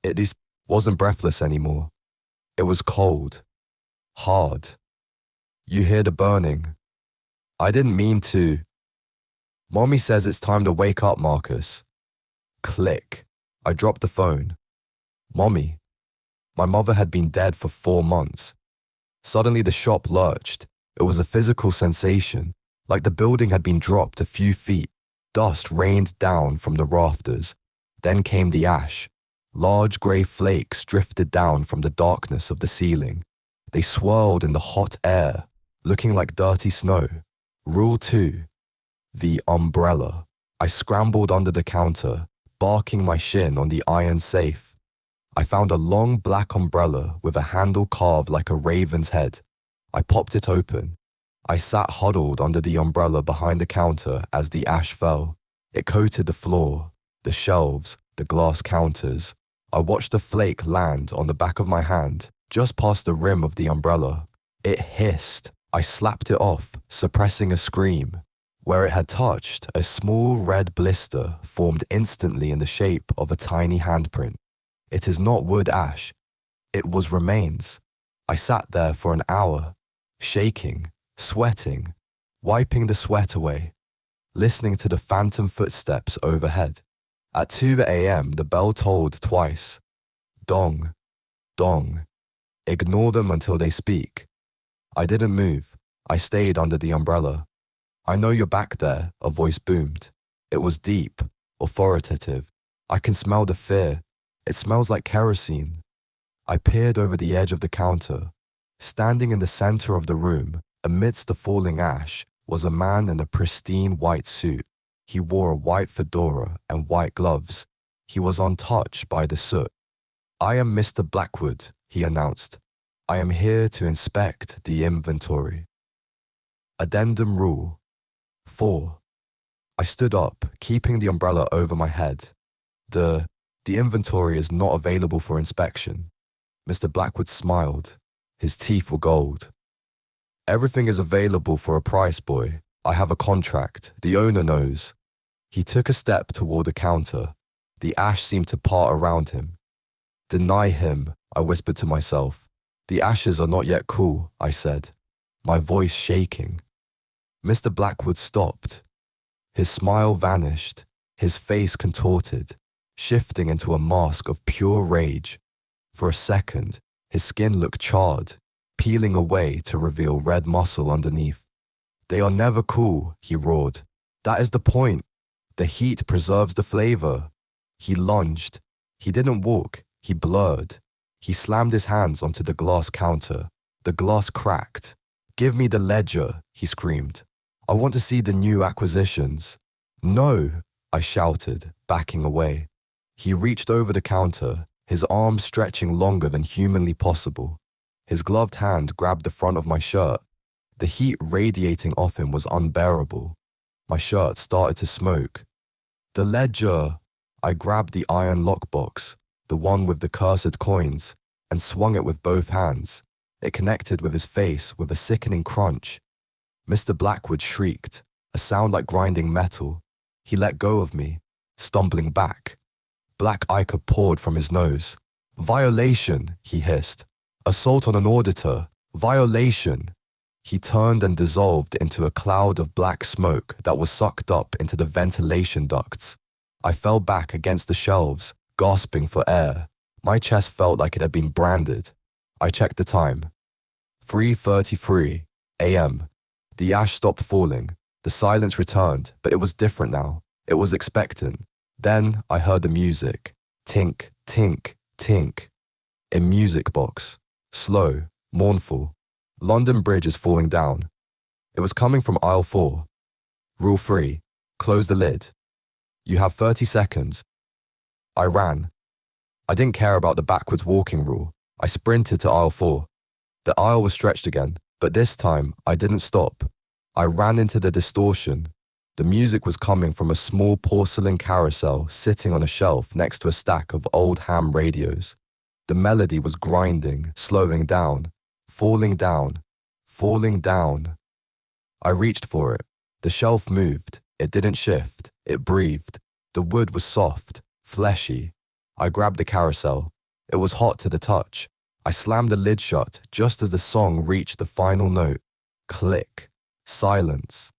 It wasn't breathless anymore. It was cold. Hard. You hear the burning. I didn't mean to. Mommy says it's time to wake up, Marcus. Click. I dropped the phone. Mommy. My mother had been dead for 4 months. Suddenly the shop lurched. It was a physical sensation, like the building had been dropped a few feet. Dust rained down from the rafters. Then came the ash. Large grey flakes drifted down from the darkness of the ceiling. They swirled in the hot air, looking like dirty snow. Rule 2. The umbrella. I scrambled under the counter, barking my shin on the iron safe. I found a long black umbrella with a handle carved like a raven's head. I popped it open. I sat huddled under the umbrella behind the counter as the ash fell. It coated the floor, the shelves, the glass counters. I watched a flake land on the back of my hand, just past the rim of the umbrella. It hissed. I slapped it off, suppressing a scream. Where it had touched, a small red blister formed instantly in the shape of a tiny handprint. It is not wood ash. It was remains. I sat there for an hour, shaking, sweating, wiping the sweat away, listening to the phantom footsteps overhead. At 2 a.m., the bell tolled twice. Dong, dong. Ignore them until they speak. I didn't move. I stayed under the umbrella. I know you're back there, a voice boomed. It was deep, authoritative. I can smell the fear. It smells like kerosene. I peered over the edge of the counter. Standing in the center of the room, amidst the falling ash, was a man in a pristine white suit. He wore a white fedora and white gloves. He was untouched by the soot. I am Mr. Blackwood, he announced. I am here to inspect the inventory. Addendum Rule 4. I stood up, keeping the umbrella over my head. The inventory is not available for inspection. Mr. Blackwood smiled. His teeth were gold. Everything is available for a price, boy. I have a contract. The owner knows. He took a step toward the counter. The ash seemed to part around him. Deny him, I whispered to myself. The ashes are not yet cool, I said, my voice shaking. Mr. Blackwood stopped. His smile vanished, his face contorted, shifting into a mask of pure rage. For a second, his skin looked charred, peeling away to reveal red muscle underneath. They are never cool, he roared. That is the point. The heat preserves the flavor. He lunged. He didn't walk, he blurred. He slammed his hands onto the glass counter. The glass cracked. Give me the ledger, he screamed. I want to see the new acquisitions. No, I shouted, backing away. He reached over the counter, his arm stretching longer than humanly possible. His gloved hand grabbed the front of my shirt. The heat radiating off him was unbearable. My shirt started to smoke. The ledger! I grabbed the iron lockbox, the one with the cursed coins, and swung it with both hands. It connected with his face with a sickening crunch. Mr. Blackwood shrieked, a sound like grinding metal. He let go of me, stumbling back. Black ichor poured from his nose. Violation, he hissed. Assault on an auditor. Violation. He turned and dissolved into a cloud of black smoke that was sucked up into the ventilation ducts. I fell back against the shelves, gasping for air. My chest felt like it had been branded. I checked the time. 3:33 a.m. The ash stopped falling. The silence returned, but it was different now. It was expectant. Then I heard the music. Tink, tink, tink. A music box. Slow, mournful. London Bridge is falling down. It was coming from aisle 4. Rule 3. Close the lid. You have 30 seconds. I ran. I didn't care about the backwards walking rule. I sprinted to aisle 4. The aisle was stretched again, but this time I didn't stop. I ran into the distortion. The music was coming from a small porcelain carousel sitting on a shelf next to a stack of old ham radios. The melody was grinding, slowing down, falling down, falling down. I reached for it. The shelf moved. It didn't shift. It breathed. The wood was soft, fleshy. I grabbed the carousel. It was hot to the touch. I slammed the lid shut just as the song reached the final note. Click. Silence.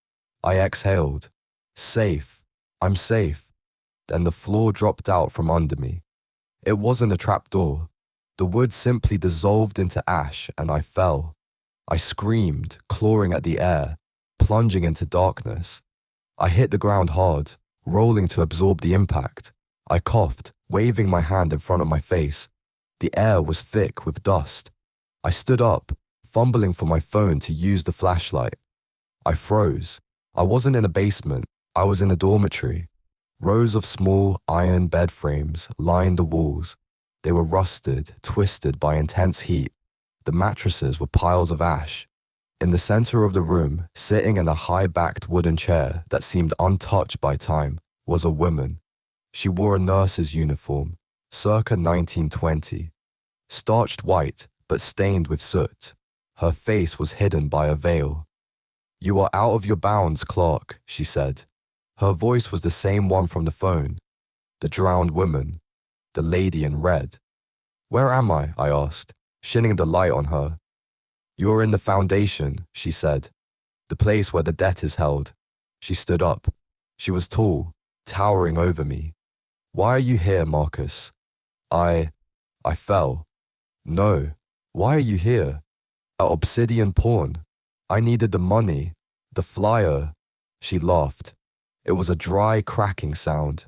I exhaled. Safe. I'm safe. Then the floor dropped out from under me. It wasn't a trapdoor. The wood simply dissolved into ash and I fell. I screamed, clawing at the air, plunging into darkness. I hit the ground hard, rolling to absorb the impact. I coughed, waving my hand in front of my face. The air was thick with dust. I stood up, fumbling for my phone to use the flashlight. I froze. I wasn't in a basement. I was in a dormitory. Rows of small iron bed frames lined the walls. They were rusted, twisted by intense heat. The mattresses were piles of ash. In the center of the room, sitting in a high-backed wooden chair that seemed untouched by time, was a woman. She wore a nurse's uniform, circa 1920. Starched white, but stained with soot. Her face was hidden by a veil. "You are out of your bounds, Clerk," she said. Her voice was the same one from the phone. The drowned woman. The lady in red. "Where am I?" I asked, shining the light on her. "You are in the foundation," she said. "The place where the debt is held." She stood up. She was tall, towering over me. "Why are you here, Marcus?" I fell. "No. Why are you here?" "At Obsidian Pawn. I needed the money. The flyer." She laughed. It was a dry, cracking sound.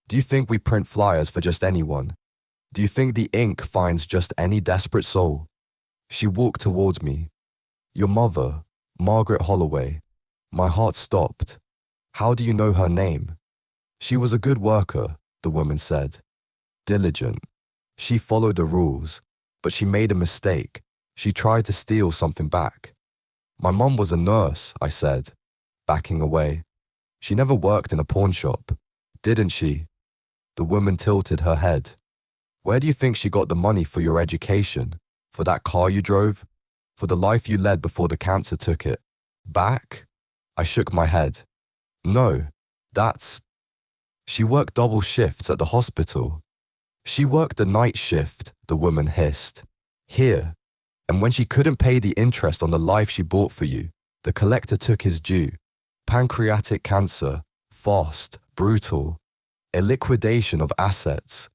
"Do you think we print flyers for just anyone? Do you think the ink finds just any desperate soul?" She walked towards me. "Your mother, Margaret Holloway." My heart stopped. "How do you know her name?" "She was a good worker," the woman said. "Diligent. She followed the rules, but she made a mistake. She tried to steal something back." "My mom was a nurse," I said, backing away. "She never worked in a pawn shop, didn't she?" The woman tilted her head. "Where do you think she got the money for your education? For that car you drove? For the life you led before the cancer took it? Back?" I shook my head. "No, that's..." "She worked double shifts at the hospital." "She worked the night shift," the woman hissed. "Here. And when she couldn't pay the interest on the life she bought for you, the collector took his due. Pancreatic cancer, fast, brutal, a liquidation of assets."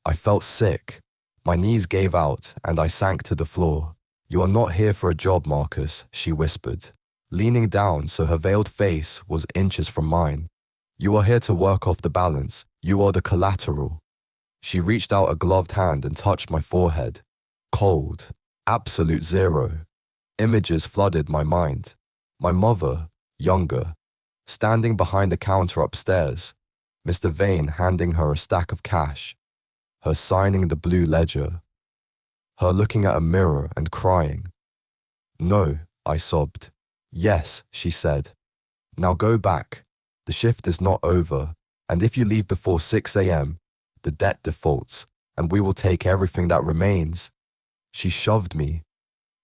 I felt sick. My knees gave out and I sank to the floor. "You are not here for a job, Marcus," she whispered, leaning down so her veiled face was inches from mine. "You are here to work off the balance. You are the collateral." She reached out a gloved hand and touched my forehead. Cold. Absolute zero. Images flooded my mind. My mother, younger, standing behind the counter upstairs, Mr. Vane handing her a stack of cash, her signing the blue ledger, her looking at a mirror and crying. "No," I sobbed. "Yes," she said. "Now go back. The shift is not over, and if you leave before 6 a.m., the debt defaults, and we will take everything that remains." She shoved me.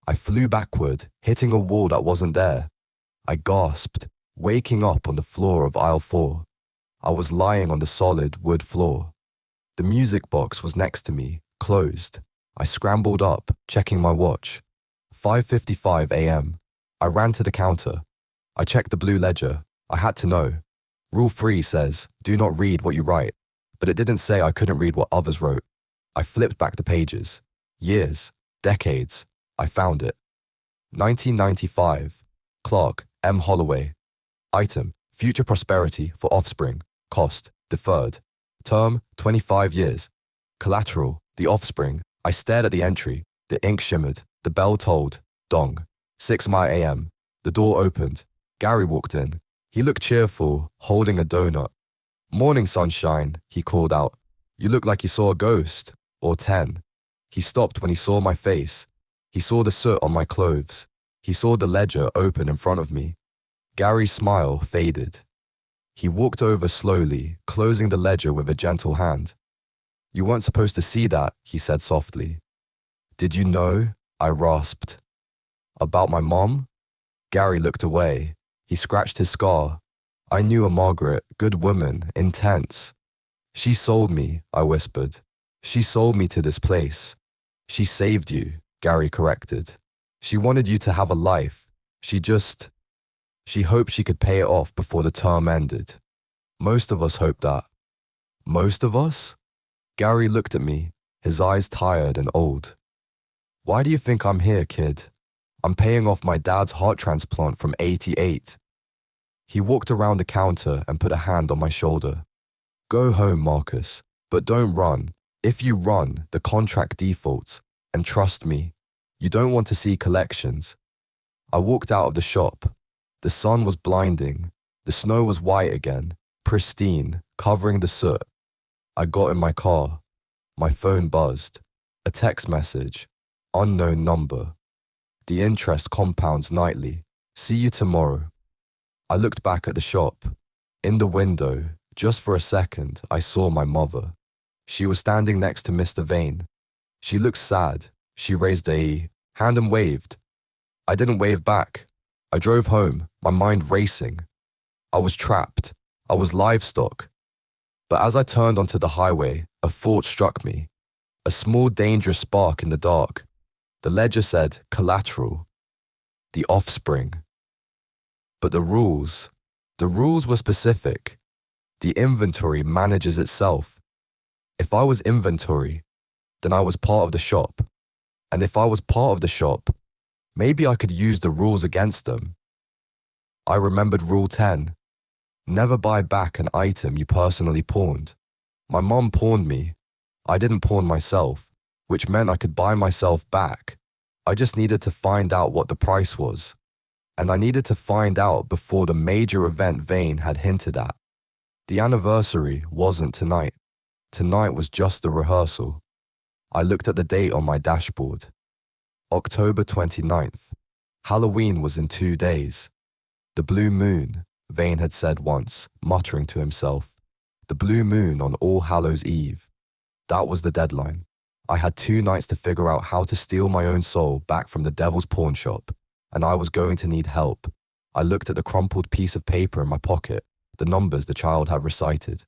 I flew backward, hitting a wall that wasn't there. I gasped, waking up on the floor of aisle 4. I was lying on the solid wood floor. The music box was next to me, closed. I scrambled up, checking my watch. 5:55 a.m. I ran to the counter. I checked the blue ledger. I had to know. Rule 3 says, do not read what you write, but it didn't say I couldn't read what others wrote. I flipped back the pages. Years, decades, I found it. 1995, Clerk, M. Holloway. Item, future prosperity for offspring. Cost, deferred. Term, 25 years. Collateral, the offspring. I stared at the entry. The ink shimmered. The bell tolled. Dong. 6 a.m. The door opened. Gary walked in. He looked cheerful, holding a donut. "Morning, sunshine," he called out. "You look like you saw a ghost. Or 10. He stopped when he saw my face. He saw the soot on my clothes. He saw the ledger open in front of me. Gary's smile faded. He walked over slowly, closing the ledger with a gentle hand. "You weren't supposed to see that," he said softly. "Did you know?" I rasped. "About my mom?" Gary looked away. He scratched his scar. "I knew a Margaret, good woman, intense." "She sold me," I whispered. "She sold me to this place." "She saved you," Gary corrected. "She wanted you to have a life. She hoped she could pay it off before the term ended. Most of us hope that." "Most of us?" Gary looked at me, his eyes tired and old. "Why do you think I'm here, kid? I'm paying off my dad's heart transplant from 88. He walked around the counter and put a hand on my shoulder. "Go home, Marcus, But don't run. If you run, the contract defaults. And trust me, you don't want to see collections. I walked out of the shop. The sun was blinding. The snow was white again, pristine, covering the soot. I got in my car. My phone buzzed. A text message. Unknown number. The interest compounds nightly. See you tomorrow. I looked back at the shop. In the window, just for a second, I saw my mother. She was standing next to Mr. Vane. She looked sad. She raised a hand and waved. I didn't wave back. I drove home, my mind racing. I was trapped. I was livestock. But as I turned onto the highway, a thought struck me. A small dangerous spark in the dark. The ledger said, collateral. The offspring. But the rules were specific. The inventory manages itself. If I was inventory, then I was part of the shop. And if I was part of the shop, maybe I could use the rules against them. I remembered Rule 10. Never buy back an item you personally pawned. My mom pawned me. I didn't pawn myself, which meant I could buy myself back. I just needed to find out what the price was. And I needed to find out before the major event Vane had hinted at. The anniversary wasn't tonight. Tonight was just the rehearsal. I looked at the date on my dashboard. October 29th. Halloween was in 2 days. The blue moon, Vane had said once, muttering to himself. The blue moon on All Hallows Eve. That was the deadline. I had 2 nights to figure out how to steal my own soul back from the devil's pawn shop, and I was going to need help. I looked at the crumpled piece of paper in my pocket, the numbers the child had recited.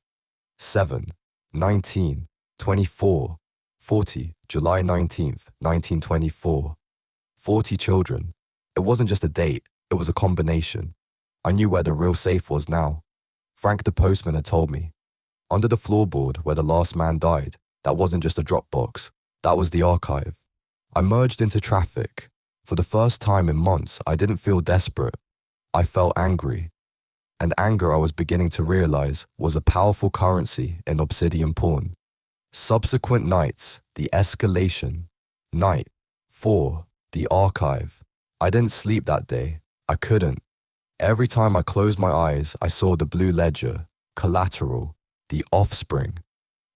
7, 19, 24, 40, July 19th, 1924. 40 children. It wasn't just a date, it was a combination. I knew where the real safe was now. Frank the postman had told me. Under the floorboard where the last man died, that wasn't just a drop box, that was the archive. I merged into traffic. For the first time in months, I didn't feel desperate. I felt angry. And anger, I was beginning to realize, was a powerful currency in Obsidian Pawn. Subsequent nights, the escalation. Night 4, the archive. I didn't sleep that day. I couldn't. Every time I closed my eyes, I saw the blue ledger, collateral, the offspring.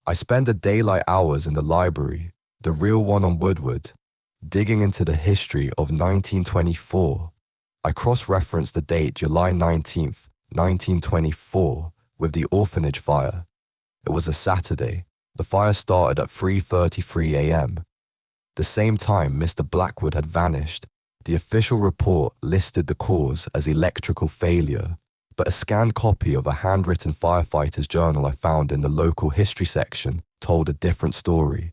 I spent the daylight hours in the library, the real one on Woodward, digging into the history of 1924. I cross-referenced the date July 19th, 1924, with the orphanage fire. It was a Saturday. The fire started at 3:33 a.m. The same time Mr. Blackwood had vanished. The official report listed the cause as electrical failure, but a scanned copy of a handwritten firefighter's journal I found in the local history section told a different story.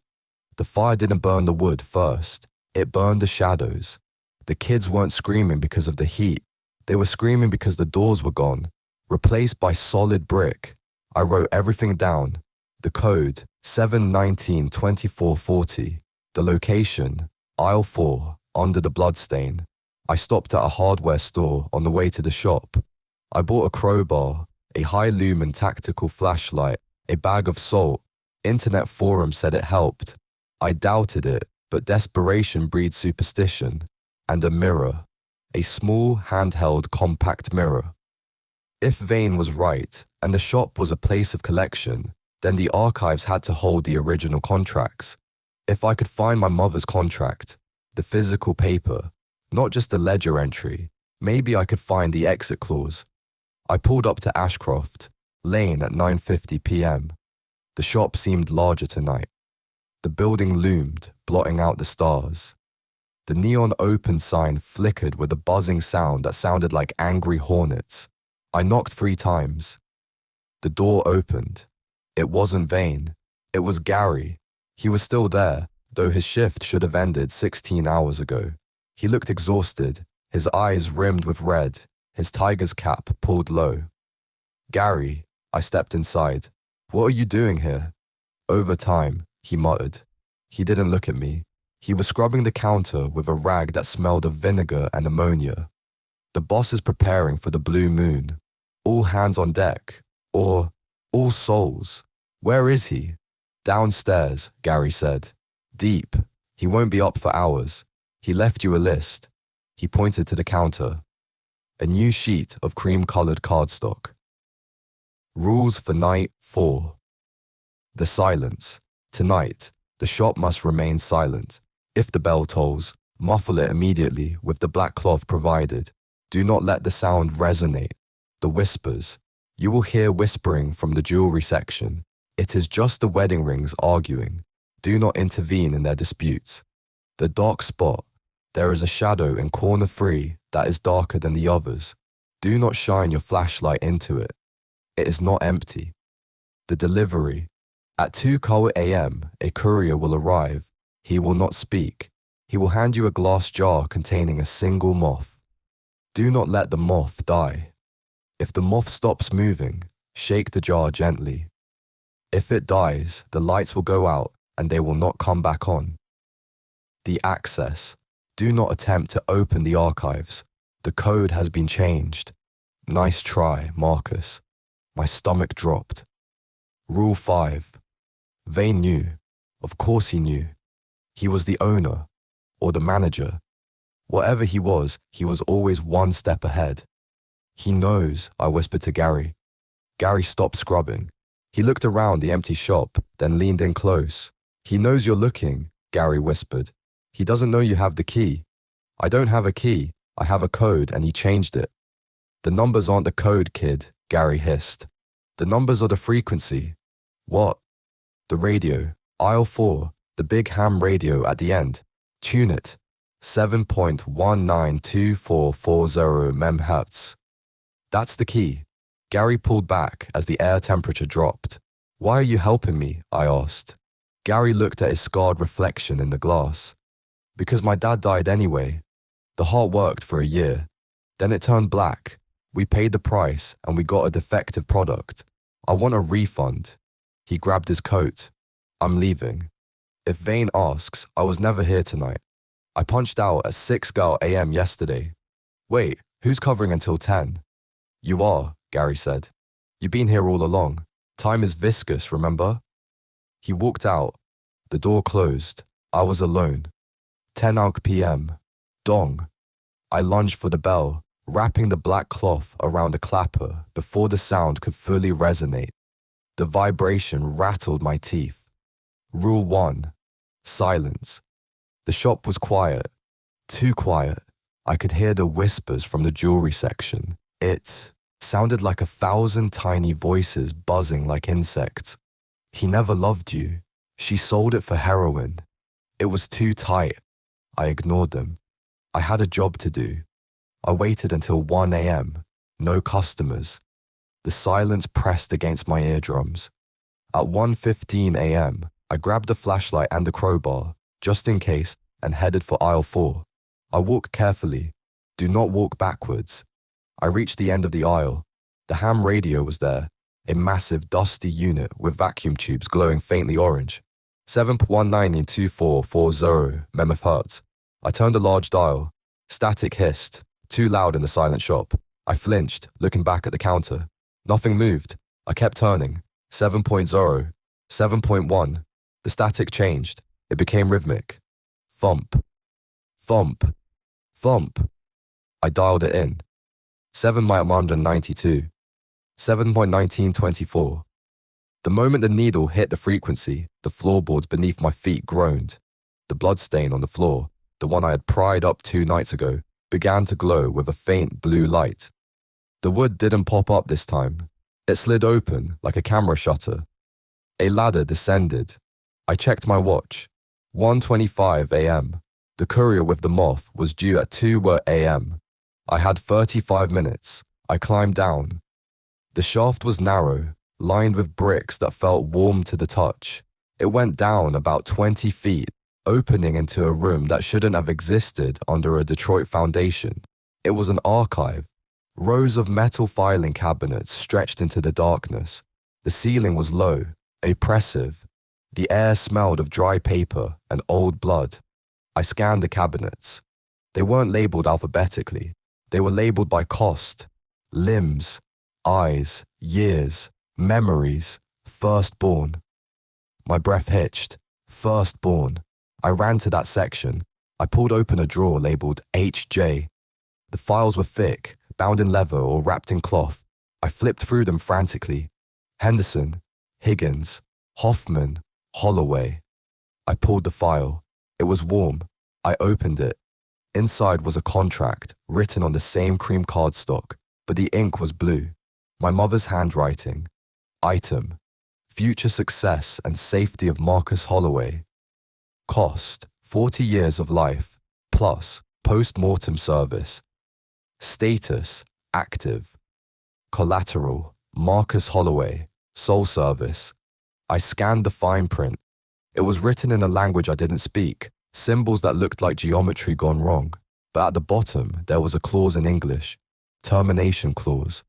The fire didn't burn the wood first, it burned the shadows. The kids weren't screaming because of the heat, they were screaming because the doors were gone, replaced by solid brick. I wrote everything down. The code, 719-2440. The location, aisle 4, under the bloodstain. I stopped at a hardware store on the way to the shop. I bought a crowbar, a high-lumen tactical flashlight, a bag of salt. Internet forums said it helped. I doubted it, but desperation breeds superstition. And a mirror, a small, handheld, compact mirror. If Vane was right, and the shop was a place of collection, then the archives had to hold the original contracts. If I could find my mother's contract, the physical paper, not just the ledger entry, maybe I could find the exit clause. I pulled up to Ashcroft Lane at 9:50 p.m. The shop seemed larger tonight. The building loomed, blotting out the stars. The neon open sign flickered with a buzzing sound that sounded like angry hornets. I knocked 3 times. The door opened. It wasn't Vane. It was Gary. He was still there, though his shift should have ended 16 hours ago. He looked exhausted, his eyes rimmed with red, his tiger's cap pulled low. Gary, I stepped inside. What are you doing here? Overtime, he muttered. He didn't look at me. He was scrubbing the counter with a rag that smelled of vinegar and ammonia. The boss is preparing for the blue moon. All hands on deck. Or, all souls. Where is he? Downstairs, Gary said. Deep. He won't be up for hours. He left you a list. He pointed to the counter. A new sheet of cream-colored cardstock. Rules for night 4. The silence. Tonight, the shop must remain silent. If the bell tolls, muffle it immediately with the black cloth provided. Do not let the sound resonate. The whispers. You will hear whispering from the jewelry section. It is just the wedding rings arguing. Do not intervene in their disputes. The dark spot. There is a shadow in corner 3 that is darker than the others. Do not shine your flashlight into it. It is not empty. The delivery. At 2 a.m., a courier will arrive. He will not speak. He will hand you a glass jar containing a single moth. Do not let the moth die. If the moth stops moving, shake the jar gently. If it dies, the lights will go out and they will not come back on. The access. Do not attempt to open the archives. The code has been changed. Nice try, Marcus. My stomach dropped. Rule 5. Vane knew. Of course he knew. He was the owner, or the manager. Whatever he was always one step ahead. He knows, I whispered to Gary. Gary stopped scrubbing. He looked around the empty shop, then leaned in close. He knows you're looking, Gary whispered. He doesn't know you have the key. I don't have a key. I have a code and he changed it. The numbers aren't the code, kid, Gary hissed. The numbers are the frequency. What? The radio. Aisle 4. The big ham radio at the end. Tune it. 7.192440 MHz. That's the key. Gary pulled back as the air temperature dropped. Why are you helping me? I asked. Gary looked at his scarred reflection in the glass. Because my dad died anyway. The heart worked for a year. Then it turned black. We paid the price and we got a defective product. I want a refund. He grabbed his coat. I'm leaving. If Vane asks, I was never here tonight. I punched out at 6 a.m. yesterday. Wait, who's covering until 10? You are, Gary said. You've been here all along. Time is viscous, remember? He walked out. The door closed. I was alone. 10 p.m. Dong. I lunged for the bell, wrapping the black cloth around the clapper before the sound could fully resonate. The vibration rattled my teeth. Rule 1. Silence. The shop was quiet. Too quiet. I could hear the whispers from the jewelry section. It sounded like 1,000 tiny voices buzzing like insects. He never loved you. She sold it for heroin. It was too tight. I ignored them. I had a job to do. I waited until 1 a.m. No customers. The silence pressed against my eardrums. At 1:15 a.m., I grabbed a flashlight and a crowbar, just in case, and headed for aisle 4. I walked carefully. Do not walk backwards. I reached the end of the aisle. The ham radio was there, a massive, dusty unit with vacuum tubes glowing faintly orange. 7.192440 MHz. I turned a large dial. Static hissed, too loud in the silent shop. I flinched, looking back at the counter. Nothing moved. I kept turning. 7.0, 7.1. The static changed. It became rhythmic. Thump, thump, thump. I dialed it in. 7.192, 7.1924. The moment the needle hit the frequency, the floorboards beneath my feet groaned. The bloodstain on the floor, the one I had pried up 2 nights ago, began to glow with a faint blue light. The wood didn't pop up this time. It slid open like a camera shutter. A ladder descended. I checked my watch. 1:25 a.m. The courier with the moth was due at 2 a.m. I had 35 minutes. I climbed down. The shaft was narrow, lined with bricks that felt warm to the touch. It went down about 20 feet, opening into a room that shouldn't have existed under a Detroit foundation. It was an archive. Rows of metal filing cabinets stretched into the darkness. The ceiling was low, oppressive. The air smelled of dry paper and old blood. I scanned the cabinets. They weren't labeled alphabetically. They were labeled by cost, limbs, eyes, years, memories, firstborn. My breath hitched. Firstborn. I ran to that section. I pulled open a drawer labeled HJ. The files were thick, bound in leather or wrapped in cloth. I flipped through them frantically. Henderson, Higgins, Hoffman, Holloway. I pulled the file. It was warm. I opened it. Inside was a contract written on the same cream cardstock, but the ink was blue. My mother's handwriting. Item: future success and safety of Marcus Holloway. Cost: 40 years of life, plus post-mortem service. Status: active. Collateral: Marcus Holloway, sole service. I scanned the fine print. It was written in a language I didn't speak, symbols that looked like geometry gone wrong. But at the bottom, there was a clause in English. Termination clause.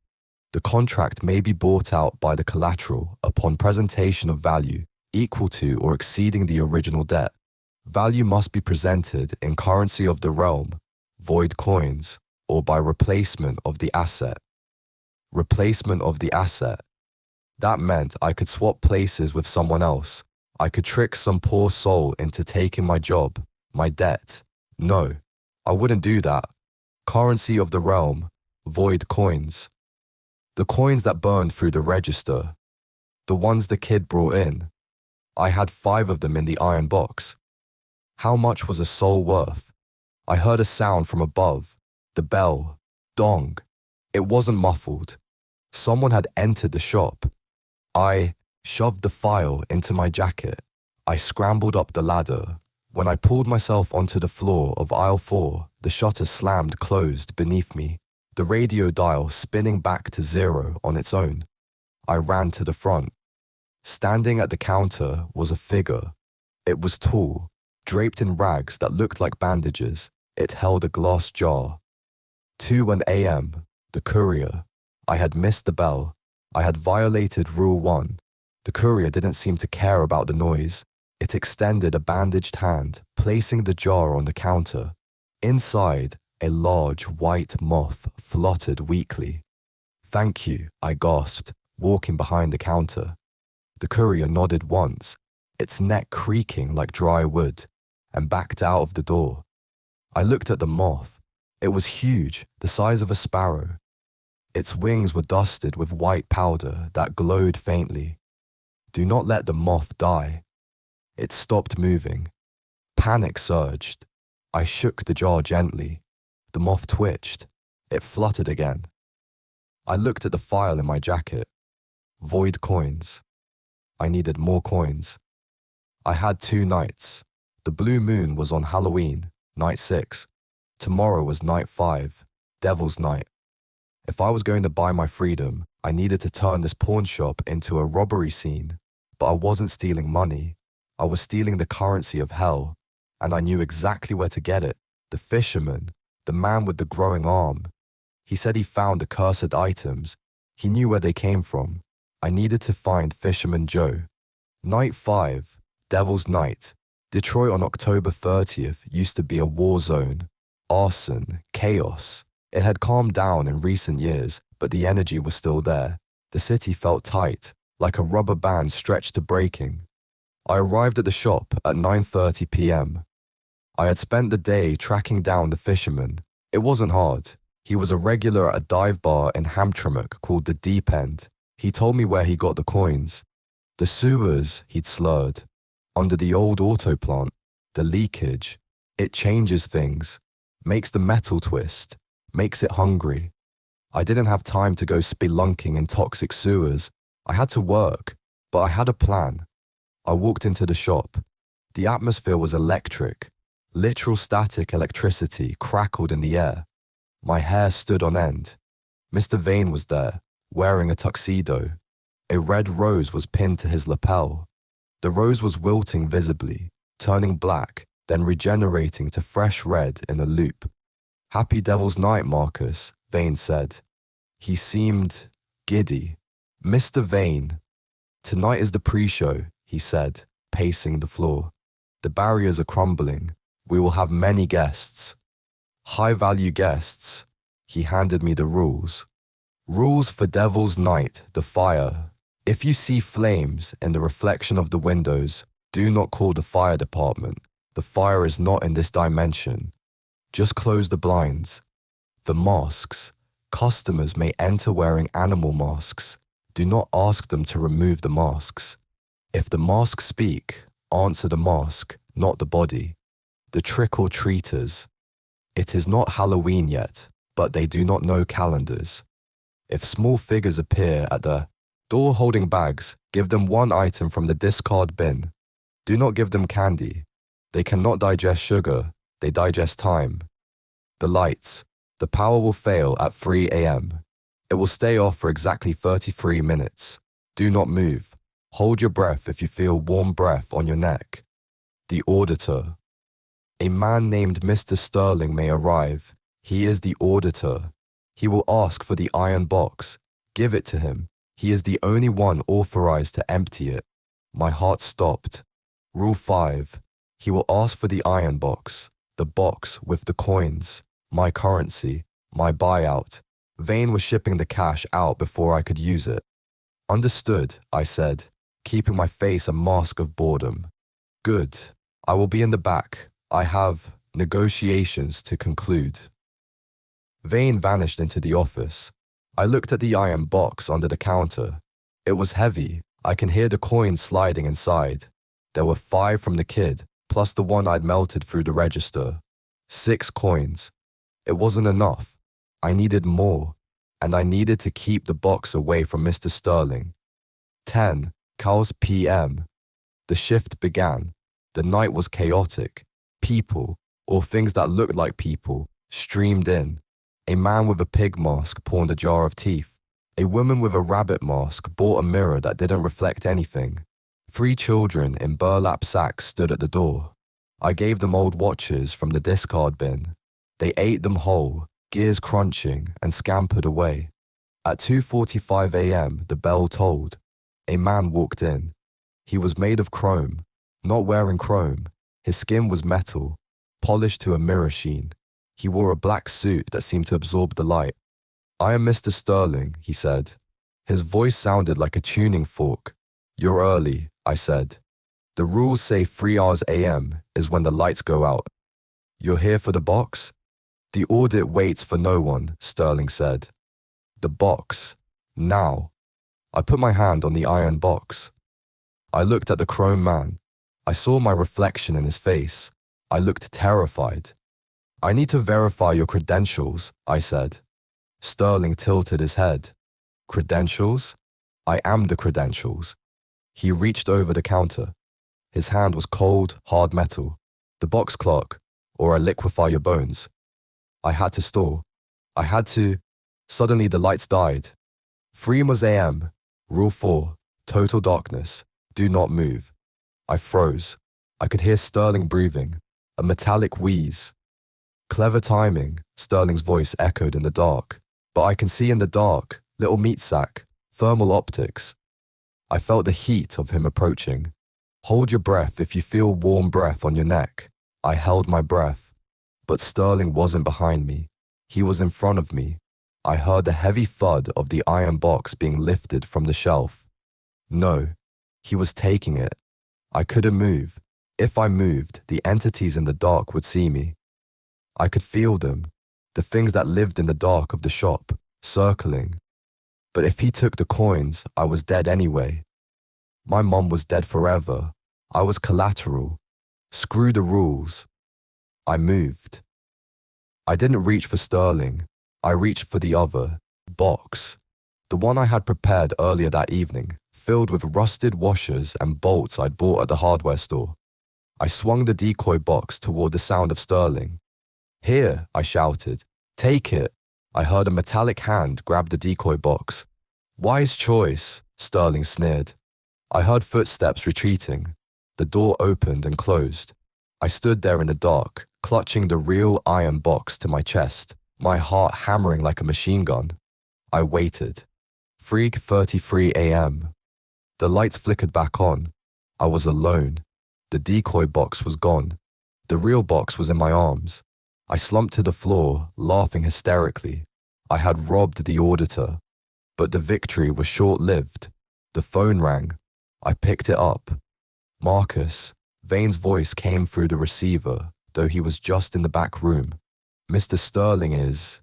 The contract may be bought out by the collateral upon presentation of value equal to or exceeding the original debt. Value must be presented in currency of the realm, void coins, or by replacement of the asset. Replacement of the asset. That meant I could swap places with someone else. I could trick some poor soul into taking my job, my debt. No, I wouldn't do that. Currency of the realm, void coins. The coins that burned through the register. The ones the kid brought in. I had 5 of them in the iron box. How much was a soul worth? I heard a sound from above. The bell. Dong. It wasn't muffled. Someone had entered the shop. I shoved the file into my jacket. I scrambled up the ladder. When I pulled myself onto the floor of aisle 4, the shutter slammed closed beneath me, the radio dial spinning back to 0 on its own. I ran to the front. Standing at the counter was a figure. It was tall, draped in rags that looked like bandages. It held a glass jar. 2 a.m., the courier. I had missed the bell. I had violated Rule 1. The courier didn't seem to care about the noise. It extended a bandaged hand, placing the jar on the counter. Inside, a large white moth fluttered weakly. "Thank you," I gasped, walking behind the counter. The courier nodded once, its neck creaking like dry wood, and backed out of the door. I looked at the moth. It was huge, the size of a sparrow. Its wings were dusted with white powder that glowed faintly. Do not let the moth die. It stopped moving. Panic surged. I shook the jar gently. The moth twitched. It fluttered again. I looked at the file in my jacket. Void coins. I needed more coins. I had 2 nights. The blue moon was on Halloween, night 6. Tomorrow was night 5, Devil's Night. If I was going to buy my freedom, I needed to turn this pawn shop into a robbery scene. But I wasn't stealing money. I was stealing the currency of hell, and I knew exactly where to get it. The fisherman, the man with the growing arm. He said he found the cursed items. He knew where they came from. I needed to find Fisherman Joe. Night 5, Devil's Night. Detroit on October 30th used to be a war zone. Arson, chaos. It had calmed down in recent years, but the energy was still there. The city felt tight, like a rubber band stretched to breaking. I arrived at the shop at 9:30 p.m. I had spent the day tracking down the fisherman. It wasn't hard. He was a regular at a dive bar in Hamtramck called the Deep End. He told me where he got the coins. The sewers, he'd slurred. Under the old auto plant, the leakage. It changes things, makes the metal twist, makes it hungry. I didn't have time to go spelunking in toxic sewers. I had to work, but I had a plan. I walked into the shop. The atmosphere was electric. Literal static electricity crackled in the air. My hair stood on end. Mr. Vane was there, wearing a tuxedo. A red rose was pinned to his lapel. The rose was wilting visibly, turning black, then regenerating to fresh red in a loop. "Happy Devil's Night, Marcus," Vane said. He seemed giddy. "Mr. Vane, tonight is the pre-show," he said, pacing the floor. "The barriers are crumbling. We will have many guests. High-value guests." He handed me the rules. "Rules for Devil's Night, the fire. If you see flames in the reflection of the windows, do not call the fire department. The fire is not in this dimension. Just close the blinds. The masks. Customers may enter wearing animal masks. Do not ask them to remove the masks. If the masks speak, answer the mask, not the body. The trick-or-treaters. It is not Halloween yet, but they do not know calendars. If small figures appear at the door holding bags, give them one item from the discard bin. Do not give them candy. They cannot digest sugar, they digest time. The lights. The power will fail at 3 a.m. It will stay off for exactly 33 minutes. Do not move. Hold your breath if you feel warm breath on your neck. The auditor. A man named Mr. Sterling may arrive. He is the auditor. He will ask for the iron box. Give it to him. He is the only one authorized to empty it. My heart stopped. Rule 5. He will ask for the iron box, the box with the coins, my currency, my buyout. Vane was shipping the cash out before I could use it. Understood, I said, keeping my face a mask of boredom. Good. I will be in the back. I have negotiations to conclude. Vane vanished into the office. I looked at the iron box under the counter. It was heavy. I can hear the coins sliding inside. There were 5 from the kid, plus the one I'd melted through the register. 6 coins. It wasn't enough. I needed more, and I needed to keep the box away from Mr. Sterling. 10 cows p.m. The shift began. The night was chaotic. People, or things that looked like people, streamed in. A man with a pig mask pawned a jar of teeth. A woman with a rabbit mask bought a mirror that didn't reflect anything. 3 children in burlap sacks stood at the door. I gave them old watches from the discard bin. They ate them whole, gears crunching, and scampered away. At 2:45 a.m., the bell tolled. A man walked in. He was made of chrome, not wearing chrome. His skin was metal, polished to a mirror sheen. He wore a black suit that seemed to absorb the light. I am Mr. Sterling, he said. His voice sounded like a tuning fork. You're early, I said. The rules say 3 hours a.m. is when the lights go out. You're here for the box? The audit waits for no one, Sterling said. The box. Now. I put my hand on the iron box. I looked at the chrome man. I saw my reflection in his face. I looked terrified. I need to verify your credentials, I said. Sterling tilted his head. Credentials? I am the credentials. He reached over the counter. His hand was cold, hard metal. The box clock, or I liquefy your bones. I had to store. I had to. Suddenly the lights died. 3 a.m. Rule 4. Total darkness. Do not move. I froze. I could hear Sterling breathing. A metallic wheeze. Clever timing, Sterling's voice echoed in the dark. But I can see in the dark, little meat sack, thermal optics. I felt the heat of him approaching. Hold your breath if you feel warm breath on your neck. I held my breath. But Sterling wasn't behind me. He was in front of me. I heard the heavy thud of the iron box being lifted from the shelf. No, he was taking it. I couldn't move. If I moved, the entities in the dark would see me. I could feel them, the things that lived in the dark of the shop, circling. But if he took the coins, I was dead anyway. My mom was dead forever. I was collateral. Screw the rules. I moved. I didn't reach for Sterling. I reached for the other, box. The one I had prepared earlier that evening, filled with rusted washers and bolts I'd bought at the hardware store. I swung the decoy box toward the sound of Sterling. Here, I shouted. Take it. I heard a metallic hand grab the decoy box. Wise choice, Sterling sneered. I heard footsteps retreating. The door opened and closed. I stood there in the dark, clutching the real iron box to my chest, my heart hammering like a machine gun. I waited. 3:33 a.m. The lights flickered back on. I was alone. The decoy box was gone. The real box was in my arms. I slumped to the floor, laughing hysterically. I had robbed the auditor. But the victory was short-lived. The phone rang. I picked it up. Marcus. Vane's voice came through the receiver, though he was just in the back room. Mr. Sterling is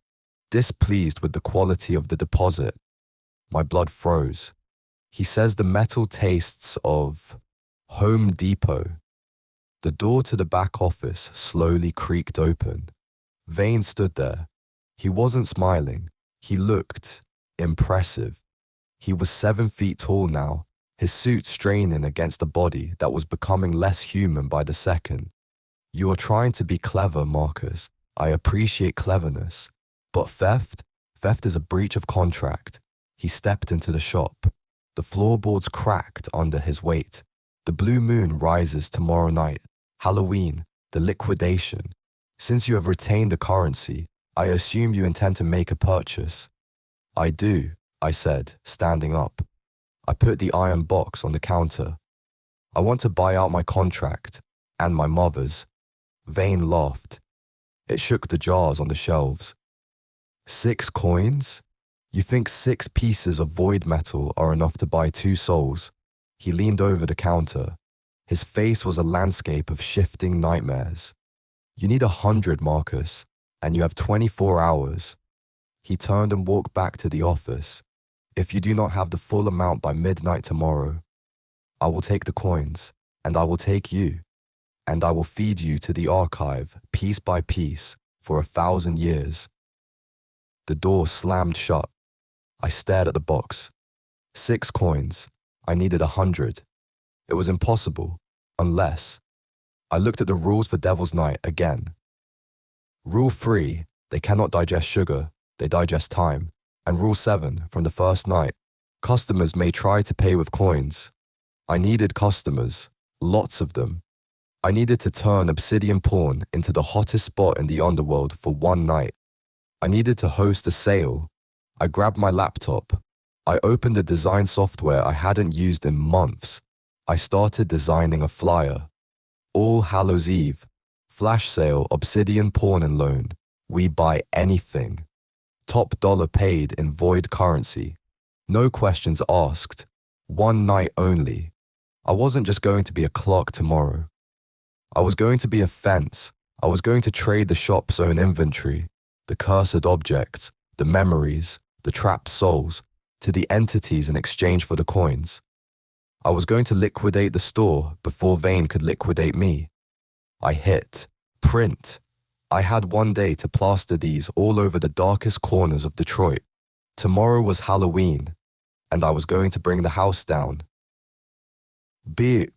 displeased with the quality of the deposit. My blood froze. He says the metal tastes of Home Depot. The door to the back office slowly creaked open. Vane stood there. He wasn't smiling. He looked impressive. He was 7 feet tall now, his suit straining against a body that was becoming less human by the second. You are trying to be clever, Marcus. I appreciate cleverness. But theft? Theft is a breach of contract. He stepped into the shop. The floorboards cracked under his weight. The blue moon rises tomorrow night. Halloween, the liquidation. Since you have retained the currency, I assume you intend to make a purchase. I do, I said, standing up. I put the iron box on the counter. I want to buy out my contract, and my mother's. Vane laughed. It shook the jars on the shelves. 6 coins? You think 6 pieces of void metal are enough to buy 2 souls? He leaned over the counter. His face was a landscape of shifting nightmares. You need 100, Marcus, and you have 24 hours. He turned and walked back to the office. If you do not have the full amount by midnight tomorrow, I will take the coins, and I will take you, and I will feed you to the archive, piece by piece, for 1,000 years. The door slammed shut. I stared at the box. 6 coins. I needed 100. It was impossible, unless. I looked at the rules for Devil's Night again. Rule 3, they cannot digest sugar, they digest time. And Rule 7, from the first night, customers may try to pay with coins. I needed customers, lots of them. I needed to turn Obsidian Pawn into the hottest spot in the underworld for one night. I needed to host a sale. I grabbed my laptop. I opened the design software I hadn't used in months. I started designing a flyer. All Hallows Eve, flash sale, Obsidian Pawn and Loan. We buy anything. Top dollar paid in void currency. No questions asked. One night only. I wasn't just going to be a clock tomorrow. I was going to be a fence. I was going to trade the shop's own inventory, the cursed objects, the memories, the trapped souls, to the entities in exchange for the coins. I was going to liquidate the store before Vane could liquidate me. I hit print. I had one day to plaster these all over the darkest corners of Detroit. Tomorrow was Halloween, and I was going to bring the house down. Be